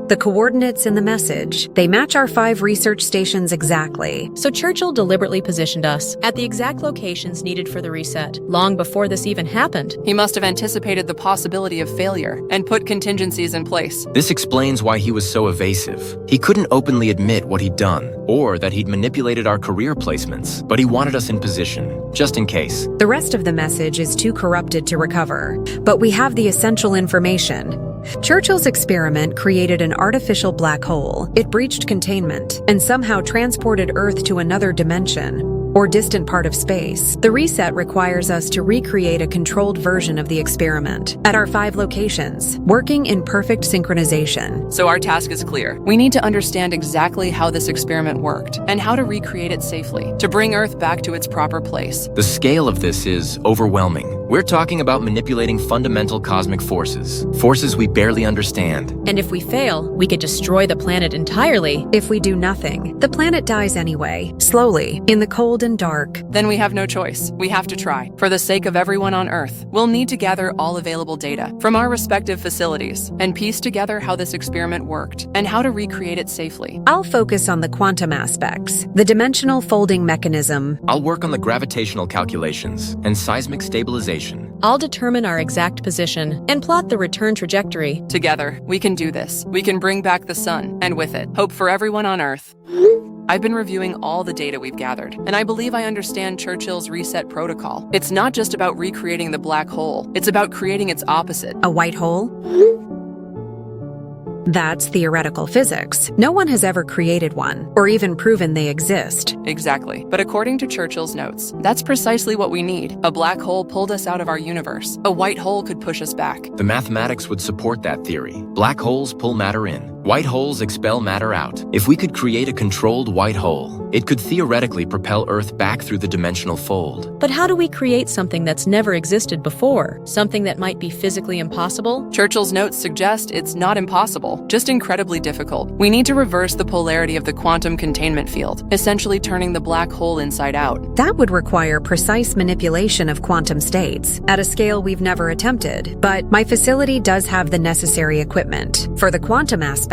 The coordinates in the message, they match our 5 research stations exactly. So Churchill deliberately positioned us at the exact locations needed for the reset, long before this even happened. He must have anticipated the possibility of failure and put contingencies in place. This explains why he was so evasive. He couldn't openly admit what he'd done, or that he'd manipulated our career placements, but he wanted us in position, just in case. The rest of the message is too corrupted to recover, but we have the essential information. Churchill's experiment created an artificial black hole. It breached containment and somehow transported Earth to another dimension or distant part of space. The reset requires us to recreate a controlled version of the experiment at our 5 locations, working in perfect synchronization. So our task is clear. We need to understand exactly how this experiment worked and how to recreate it safely, to bring Earth back to its proper place. The scale of this is overwhelming. We're talking about manipulating fundamental cosmic forces, forces we barely understand. And if we fail, we could destroy the planet entirely. If we do nothing, the planet dies anyway, slowly, in the cold and dark. Then we have no choice. We have to try. For the sake of everyone on Earth, we'll need to gather all available data from our respective facilities and piece together how this experiment worked and how to recreate it safely. I'll focus on the quantum aspects, the dimensional folding mechanism. I'll work on the gravitational calculations and seismic stabilization. I'll determine our exact position and plot the return trajectory. Together, we can do this. We can bring back the sun, and with it, hope for everyone on Earth. I've been reviewing all the data we've gathered, and I believe I understand Churchill's reset protocol. It's not just about recreating the black hole, it's about creating its opposite. A white hole? That's theoretical physics. No one has ever created one, or even proven they exist. Exactly. But according to Churchill's notes, that's precisely what we need. A black hole pulled us out of our universe. A white hole could push us back. The mathematics would support that theory. Black holes pull matter in. White holes expel matter out. If we could create a controlled white hole, it could theoretically propel Earth back through the dimensional fold. But how do we create something that's never existed before? Something that might be physically impossible? Churchill's notes suggest it's not impossible, just incredibly difficult. We need to reverse the polarity of the quantum containment field, essentially turning the black hole inside out. That would require precise manipulation of quantum states, at a scale we've never attempted, but my facility does have the necessary equipment for the quantum aspects.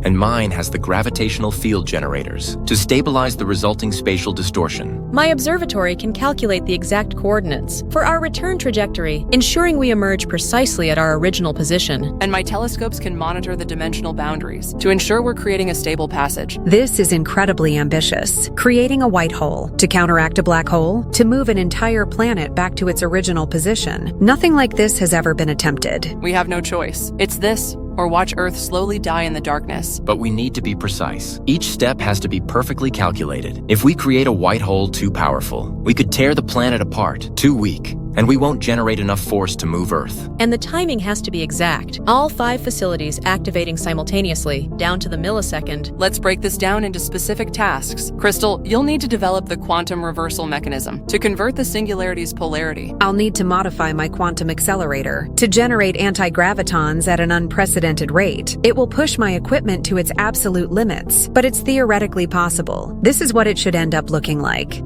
And mine has the gravitational field generators to stabilize the resulting spatial distortion. My observatory can calculate the exact coordinates for our return trajectory, ensuring we emerge precisely at our original position. And my telescopes can monitor the dimensional boundaries to ensure we're creating a stable passage. This is incredibly ambitious. Creating a white hole, to counteract a black hole, to move an entire planet back to its original position. Nothing like this has ever been attempted. We have no choice. It's this, or watch Earth slowly die in the darkness. But we need to be precise. Each step has to be perfectly calculated. If we create a white hole too powerful, we could tear the planet apart. Too weak, and we won't generate enough force to move Earth. And the timing has to be exact. All 5 facilities activating simultaneously, down to the millisecond. Let's break this down into specific tasks. Crystal, you'll need to develop the quantum reversal mechanism to convert the singularity's polarity. I'll need to modify my quantum accelerator to generate anti-gravitons at an unprecedented rate. It will push my equipment to its absolute limits, but it's theoretically possible. This is what it should end up looking like.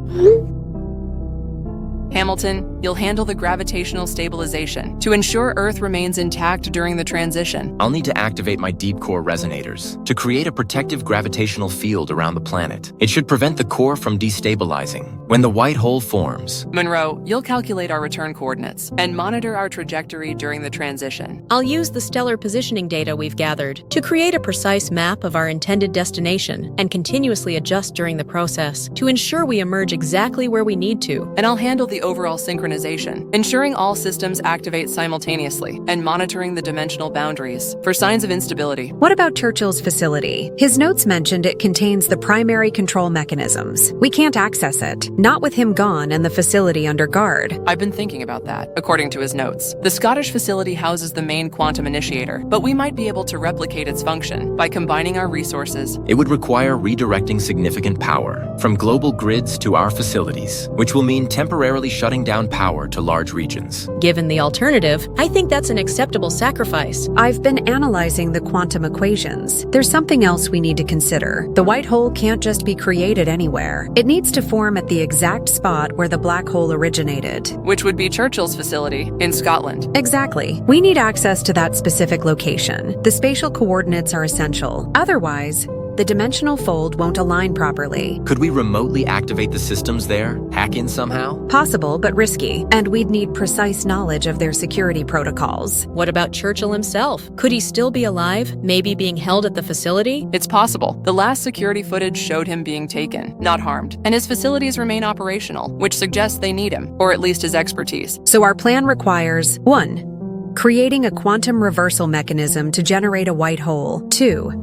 Hamilton, you'll handle the gravitational stabilization to ensure Earth remains intact during the transition. I'll need to activate my deep core resonators to create a protective gravitational field around the planet. It should prevent the core from destabilizing when the white hole forms. Monroe, you'll calculate our return coordinates and monitor our trajectory during the transition. I'll use the stellar positioning data we've gathered to create a precise map of our intended destination and continuously adjust during the process to ensure we emerge exactly where we need to. And I'll handle the overall synchronization, ensuring all systems activate simultaneously and monitoring the dimensional boundaries for signs of instability. What about Churchill's facility? His notes mentioned it contains the primary control mechanisms. We can't access it, not with him gone and the facility under guard. I've been thinking about that, according to his notes. The Scottish facility houses the main quantum initiator, but we might be able to replicate its function by combining our resources. It would require redirecting significant power from global grids to our facilities, which will mean temporarily shutting down power to large regions. Given the alternative, I think that's an acceptable sacrifice. I've been analyzing the quantum equations. There's something else we need to consider. The white hole can't just be created anywhere. It needs to form at the exact spot where the black hole originated. Which would be Churchill's facility in Scotland. Exactly. We need access to that specific location. The spatial coordinates are essential. Otherwise, the dimensional fold won't align properly. Could we remotely activate the systems there? Hack in somehow? Possible, but risky. And we'd need precise knowledge of their security protocols. What about Churchill himself? Could he still be alive? Maybe being held at the facility? It's possible. The last security footage showed him being taken, not harmed, and his facilities remain operational, which suggests they need him, or at least his expertise. So our plan requires 1. Creating a quantum reversal mechanism to generate a white hole. 2.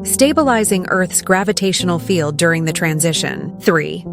Stabilizing Earth's gravitational field during the transition. 3.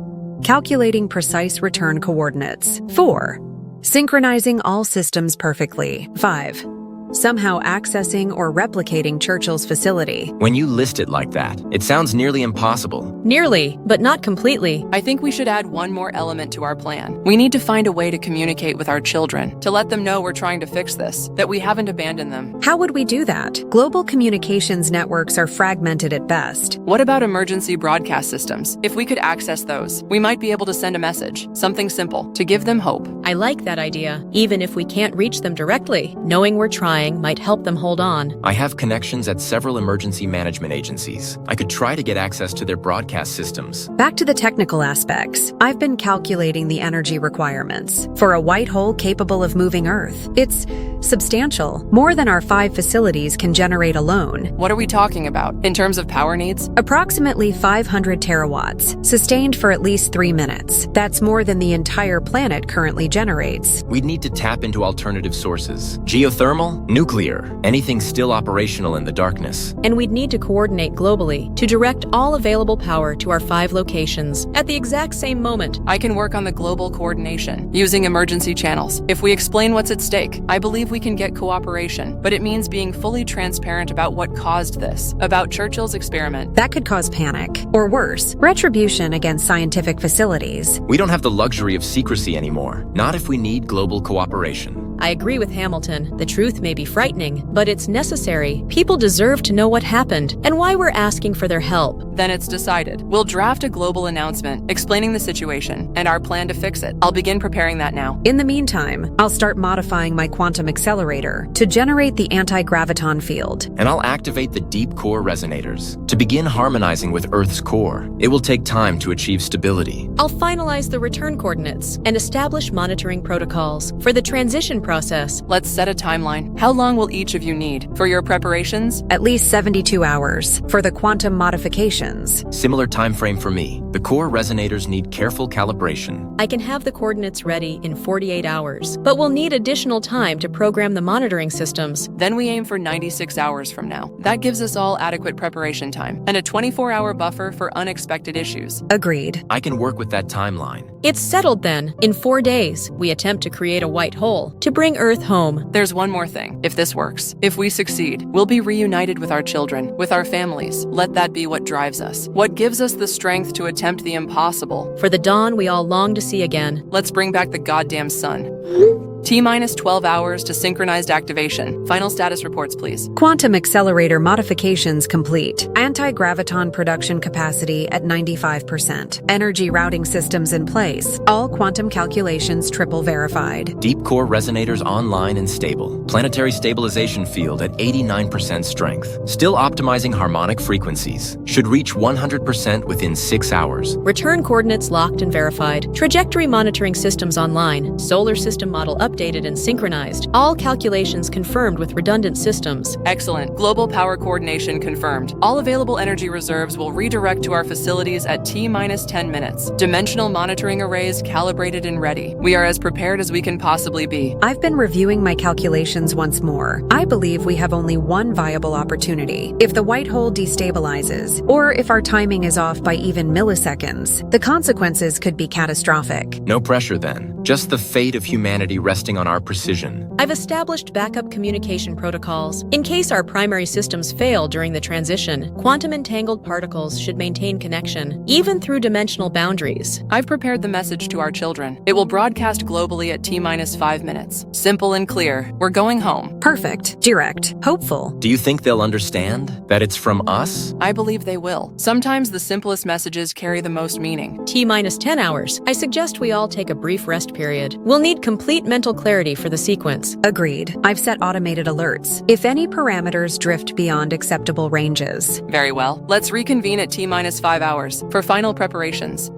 Calculating precise return coordinates. 4. Synchronizing all systems perfectly. 5. Somehow accessing or replicating Churchill's facility. When you list it like that, it sounds nearly impossible. Nearly, but not completely. I think we should add one more element to our plan. We need to find a way to communicate with our children, to let them know we're trying to fix this, that we haven't abandoned them. How would we do that? Global communications networks are fragmented at best. What about emergency broadcast systems? If we could access those, we might be able to send a message, something simple, to give them hope. I like that idea. Even if we can't reach them directly, knowing we're trying might help them hold on. I have connections at several emergency management agencies. I could try to get access to their broadcast systems. Back to the technical aspects. I've been calculating the energy requirements for a white hole capable of moving Earth. It's substantial, more than our 5 facilities can generate alone. What are we talking about in terms of power needs? Approximately 500 terawatts, sustained for at least 3 minutes. That's more than the entire planet currently generates. We'd need to tap into alternative sources. Geothermal? Nuclear, anything still operational in the darkness. And we'd need to coordinate globally to direct all available power to our 5 locations at the exact same moment. I can work on the global coordination using emergency channels. If we explain what's at stake, I believe we can get cooperation, but it means being fully transparent about what caused this, about Churchill's experiment. That could cause panic, or worse, retribution against scientific facilities. We don't have the luxury of secrecy anymore, not if we need global cooperation. I agree with Hamilton. The truth may be frightening, but it's necessary. People deserve to know what happened and why we're asking for their help. Then it's decided. We'll draft a global announcement explaining the situation and our plan to fix it. I'll begin preparing that now. In the meantime, I'll start modifying my quantum accelerator to generate the anti-graviton field. And I'll activate the deep core resonators to begin harmonizing with Earth's core. It will take time to achieve stability. I'll finalize the return coordinates and establish monitoring protocols for the transition process. Let's set a timeline. How long will each of you need for your preparations? At least 72 hours for the quantum modifications. Similar time frame for me. The core resonators need careful calibration. I can have the coordinates ready in 48 hours, but we'll need additional time to program the monitoring systems. Then we aim for 96 hours from now. That gives us all adequate preparation time and a 24-hour buffer for unexpected issues. Agreed. I can work with that timeline. It's settled then. In 4 days, we attempt to create a white hole to bring Earth home. There's one more thing. If this works, if we succeed, we'll be reunited with our children, with our families. Let that be what drives us, what gives us the strength to attempt the impossible. For the dawn we all long to see again. Let's bring back the goddamn sun. T-minus 12 hours to synchronized activation. Final status reports, please. Quantum accelerator modifications complete. Anti-graviton production capacity at 95%. Energy routing systems in place. All quantum calculations triple verified. Deep core resonators online and stable. Planetary stabilization field at 89% strength. Still optimizing harmonic frequencies. Should reach 100% within 6 hours. Return coordinates locked and verified. Trajectory monitoring systems online. Solar system model updated and synchronized. All calculations confirmed with redundant systems. Excellent. Global power coordination confirmed. All available energy reserves will redirect to our facilities at T-minus 10 minutes. Dimensional monitoring arrays calibrated and ready. We are as prepared as we can possibly be. I've been reviewing my calculations once more. I believe we have only one viable opportunity. If the white hole destabilizes, or if our timing is off by even milliseconds, the consequences could be catastrophic. No pressure then. Just the fate of humanity resting on our precision. I've established backup communication protocols. In case our primary systems fail during the transition, quantum entangled particles should maintain connection, even through dimensional boundaries. I've prepared the message to our children. It will broadcast globally at T-minus 5 minutes. Simple and clear. We're going home. Perfect, direct, hopeful. Do you think they'll understand that it's from us? I believe they will. Sometimes the simplest messages carry the most meaning. T-minus 10 hours. I suggest we all take a brief rest period. We'll need complete mental clarity for the sequence. Agreed. I've set automated alerts if any parameters drift beyond acceptable ranges. Very well. Let's reconvene at T-minus 5 hours for final preparations.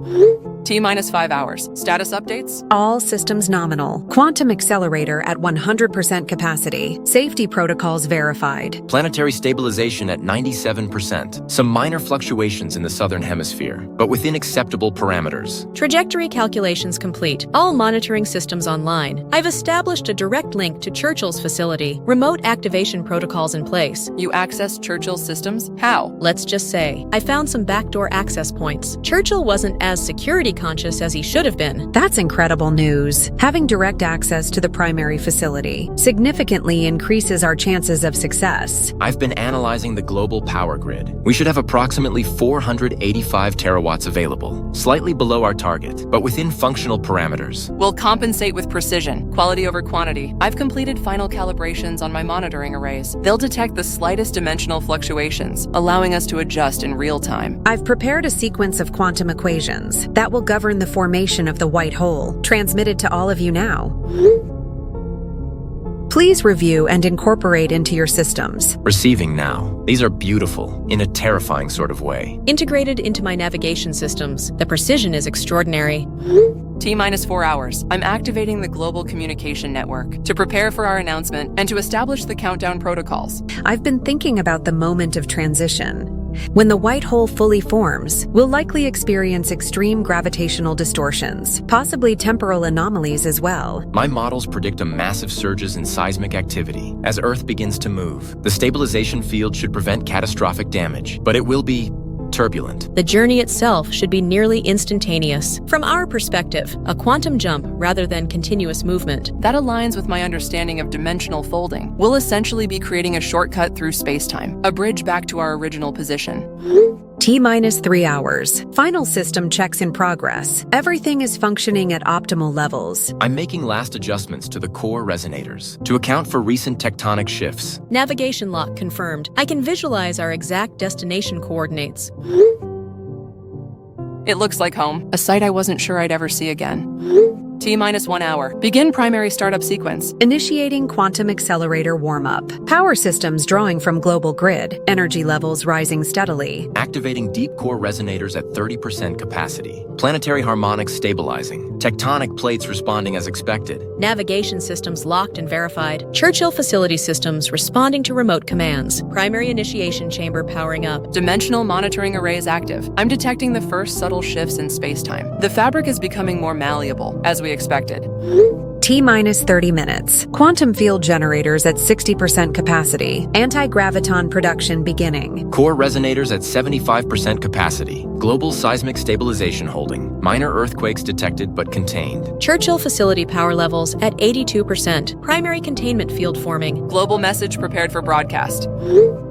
T-minus 5 hours. Status updates? All systems nominal. Quantum accelerator at 100% capacity. Safety protocols verified. Planetary stabilization at 97%. Some minor fluctuations in the southern hemisphere, but within acceptable parameters. Trajectory calculations complete. All monitoring systems online. I've established a direct link to Churchill's facility. Remote activation protocols in place. You access Churchill's systems? How? Let's just say, I found some backdoor access points. Churchill wasn't as security conscious as he should have been. That's incredible news. Having direct access to the primary facility significantly increases our chances of success. I've been analyzing the global power grid. We should have approximately 485 terawatts available, slightly below our target, but within functional parameters. We'll compensate with precision, quality over quantity. I've completed final calibrations on my monitoring arrays. They'll detect the slightest dimensional fluctuations, allowing us to adjust in real time. I've prepared a sequence of quantum equations that will govern the formation of the white hole, transmitted to all of you now. Please review and incorporate into your systems. Receiving now. These are beautiful, in a terrifying sort of way. Integrated into my navigation systems. The precision is extraordinary. T-minus 4 hours. I'm activating the global communication network to prepare for our announcement and to establish the countdown protocols. I've been thinking about the moment of transition. When the white hole fully forms, we'll likely experience extreme gravitational distortions, possibly temporal anomalies as well. My models predict a massive surges in seismic activity as Earth begins to move. The stabilization field should prevent catastrophic damage, but it will be turbulent. The journey itself should be nearly instantaneous. From our perspective, a quantum jump rather than continuous movement. That aligns with my understanding of dimensional folding. We'll essentially be creating a shortcut through space-time, a bridge back to our original position. T-minus 3 hours. Final system checks in progress. Everything is functioning at optimal levels. I'm making last adjustments to the core resonators to account for recent tectonic shifts. Navigation lock confirmed. I can visualize our exact destination coordinates. It looks like home, a sight I wasn't sure I'd ever see again. T-minus 1 hour. Begin primary startup sequence. Initiating quantum accelerator warm-up. Power systems drawing from global grid. Energy levels rising steadily. Activating deep core resonators at 30% capacity. Planetary harmonics stabilizing. Tectonic plates responding as expected. Navigation systems locked and verified. Churchill facility systems responding to remote commands. Primary initiation chamber powering up. Dimensional monitoring arrays active. I'm detecting the first subtle shifts in space-time. The fabric is becoming more malleable, as we expected. T-minus 30 minutes. Quantum field generators at 60% capacity. Anti-graviton production beginning. Core resonators at 75% capacity. Global seismic stabilization holding. Minor earthquakes detected but contained. Churchill facility power levels at 82%. Primary containment field forming. Global message prepared for broadcast.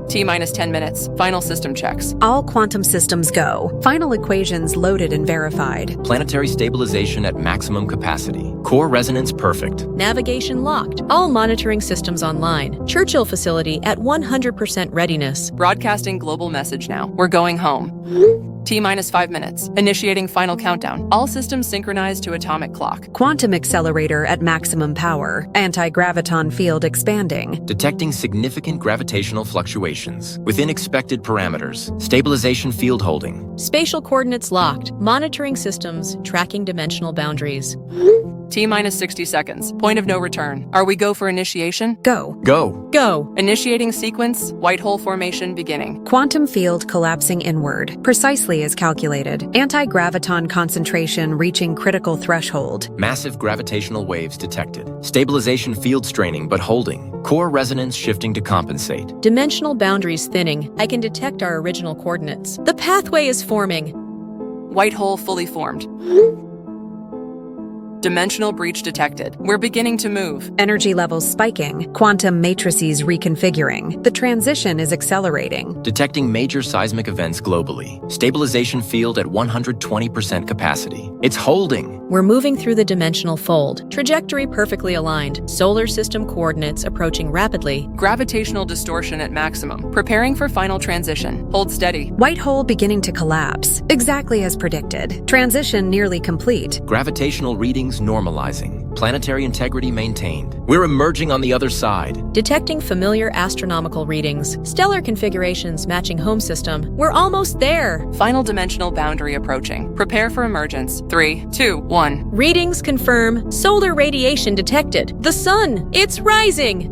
T-minus 10 minutes. Final system checks. All quantum systems go. Final equations loaded and verified. Planetary stabilization at maximum capacity. Core resonance perfect. Navigation locked. All monitoring systems online. Churchill facility at 100% readiness. Broadcasting global message now. We're going home. T-minus 5 minutes. Initiating final countdown. All systems synchronized to atomic clock. Quantum accelerator at maximum power. Anti-graviton field expanding. Detecting significant gravitational fluctuations within expected parameters. Stabilization field holding. Spatial coordinates locked. Monitoring systems tracking dimensional boundaries. T-minus 60 seconds. Point of no return. Are we go for initiation? Go. Go. Go. Initiating sequence. White hole formation beginning. Quantum field collapsing inward, precisely as calculated. Anti-graviton concentration reaching critical threshold. Massive gravitational waves detected. Stabilization field straining but holding. Core resonance shifting to compensate. Dimensional boundaries thinning. I can detect our original coordinates. The pathway is forming. White hole fully formed. Dimensional breach detected. We're beginning to move. Energy levels spiking. Quantum matrices reconfiguring. The transition is accelerating. Detecting major seismic events globally. Stabilization field at 120% capacity. It's holding. We're moving through the dimensional fold. Trajectory perfectly aligned. Solar system coordinates approaching rapidly. Gravitational distortion at maximum. Preparing for final transition. Hold steady. White hole beginning to collapse. Exactly as predicted. Transition nearly complete. Gravitational readings normalizing. Planetary integrity maintained. We're emerging on the other side. Detecting familiar astronomical readings. Stellar configurations matching home system. We're almost there. Final dimensional boundary approaching. Prepare for emergence. 3, 2, 1. Readings confirm solar radiation detected. The sun, it's rising.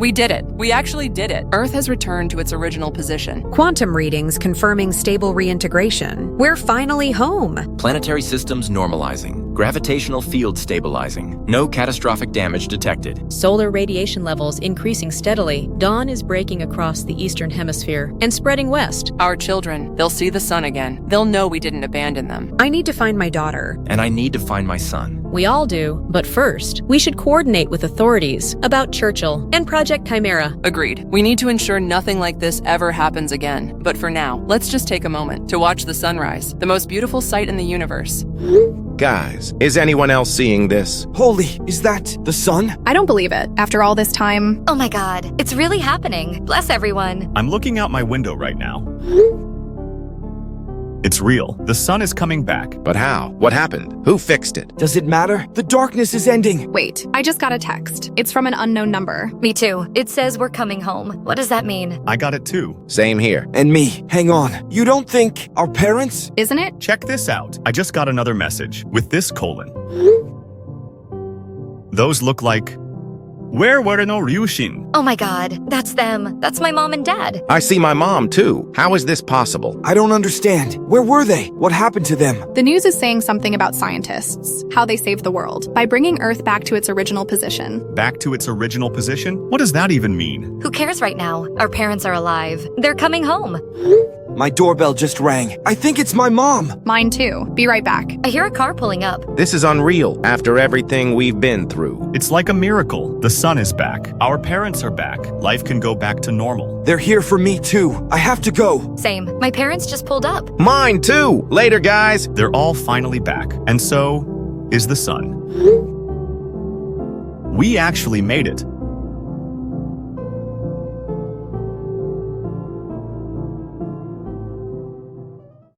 We did it. We actually did it. Earth has returned to its original position. Quantum readings confirming stable reintegration. We're finally home. Planetary systems normalizing. Gravitational field stabilizing. No catastrophic damage detected. Solar radiation levels increasing steadily. Dawn is breaking across the eastern hemisphere and spreading west. Our children, they'll see the sun again. They'll know we didn't abandon them. I need to find my daughter. And I need to find my son. We all do, but first, we should coordinate with authorities about Churchill and Project Chimera. Agreed. We need to ensure nothing like this ever happens again. But for now, let's just take a moment to watch the sunrise, the most beautiful sight in the universe. Guys, is anyone else seeing this? Holy, is that the sun? I don't believe it. After all this time, Oh my god, it's really happening. Bless everyone. I'm looking out my window right now. It's real. The sun is coming back. But how? What happened? Who fixed it? Does it matter? The darkness is ending. wait, I just got a text. It's from an unknown number. Me too. It says we're coming home. What does that mean? I got it too. Same here. And me. Hang on. You don't think our parents? Isn't it? Check this out. I just got another message with this colon. Those look like... Where were no Ryushin? Oh my god, that's them. That's my mom and dad. I see my mom too. How is this possible? I don't understand. Where were they? What happened to them? The news is saying something about scientists, how they saved the world, by bringing Earth back to its original position. Back to its original position? What does that even mean? Who cares right now? Our parents are alive. They're coming home. My doorbell just rang. I think it's my mom. Mine too. Be right back. I hear a car pulling up. This is unreal after everything we've been through. It's like a miracle. The sun is back. Our parents are back. Life can go back to normal. They're here for me too. I have to go. Same. My parents just pulled up. Mine too. Later, guys. They're all finally back. And so is the sun. We actually made it.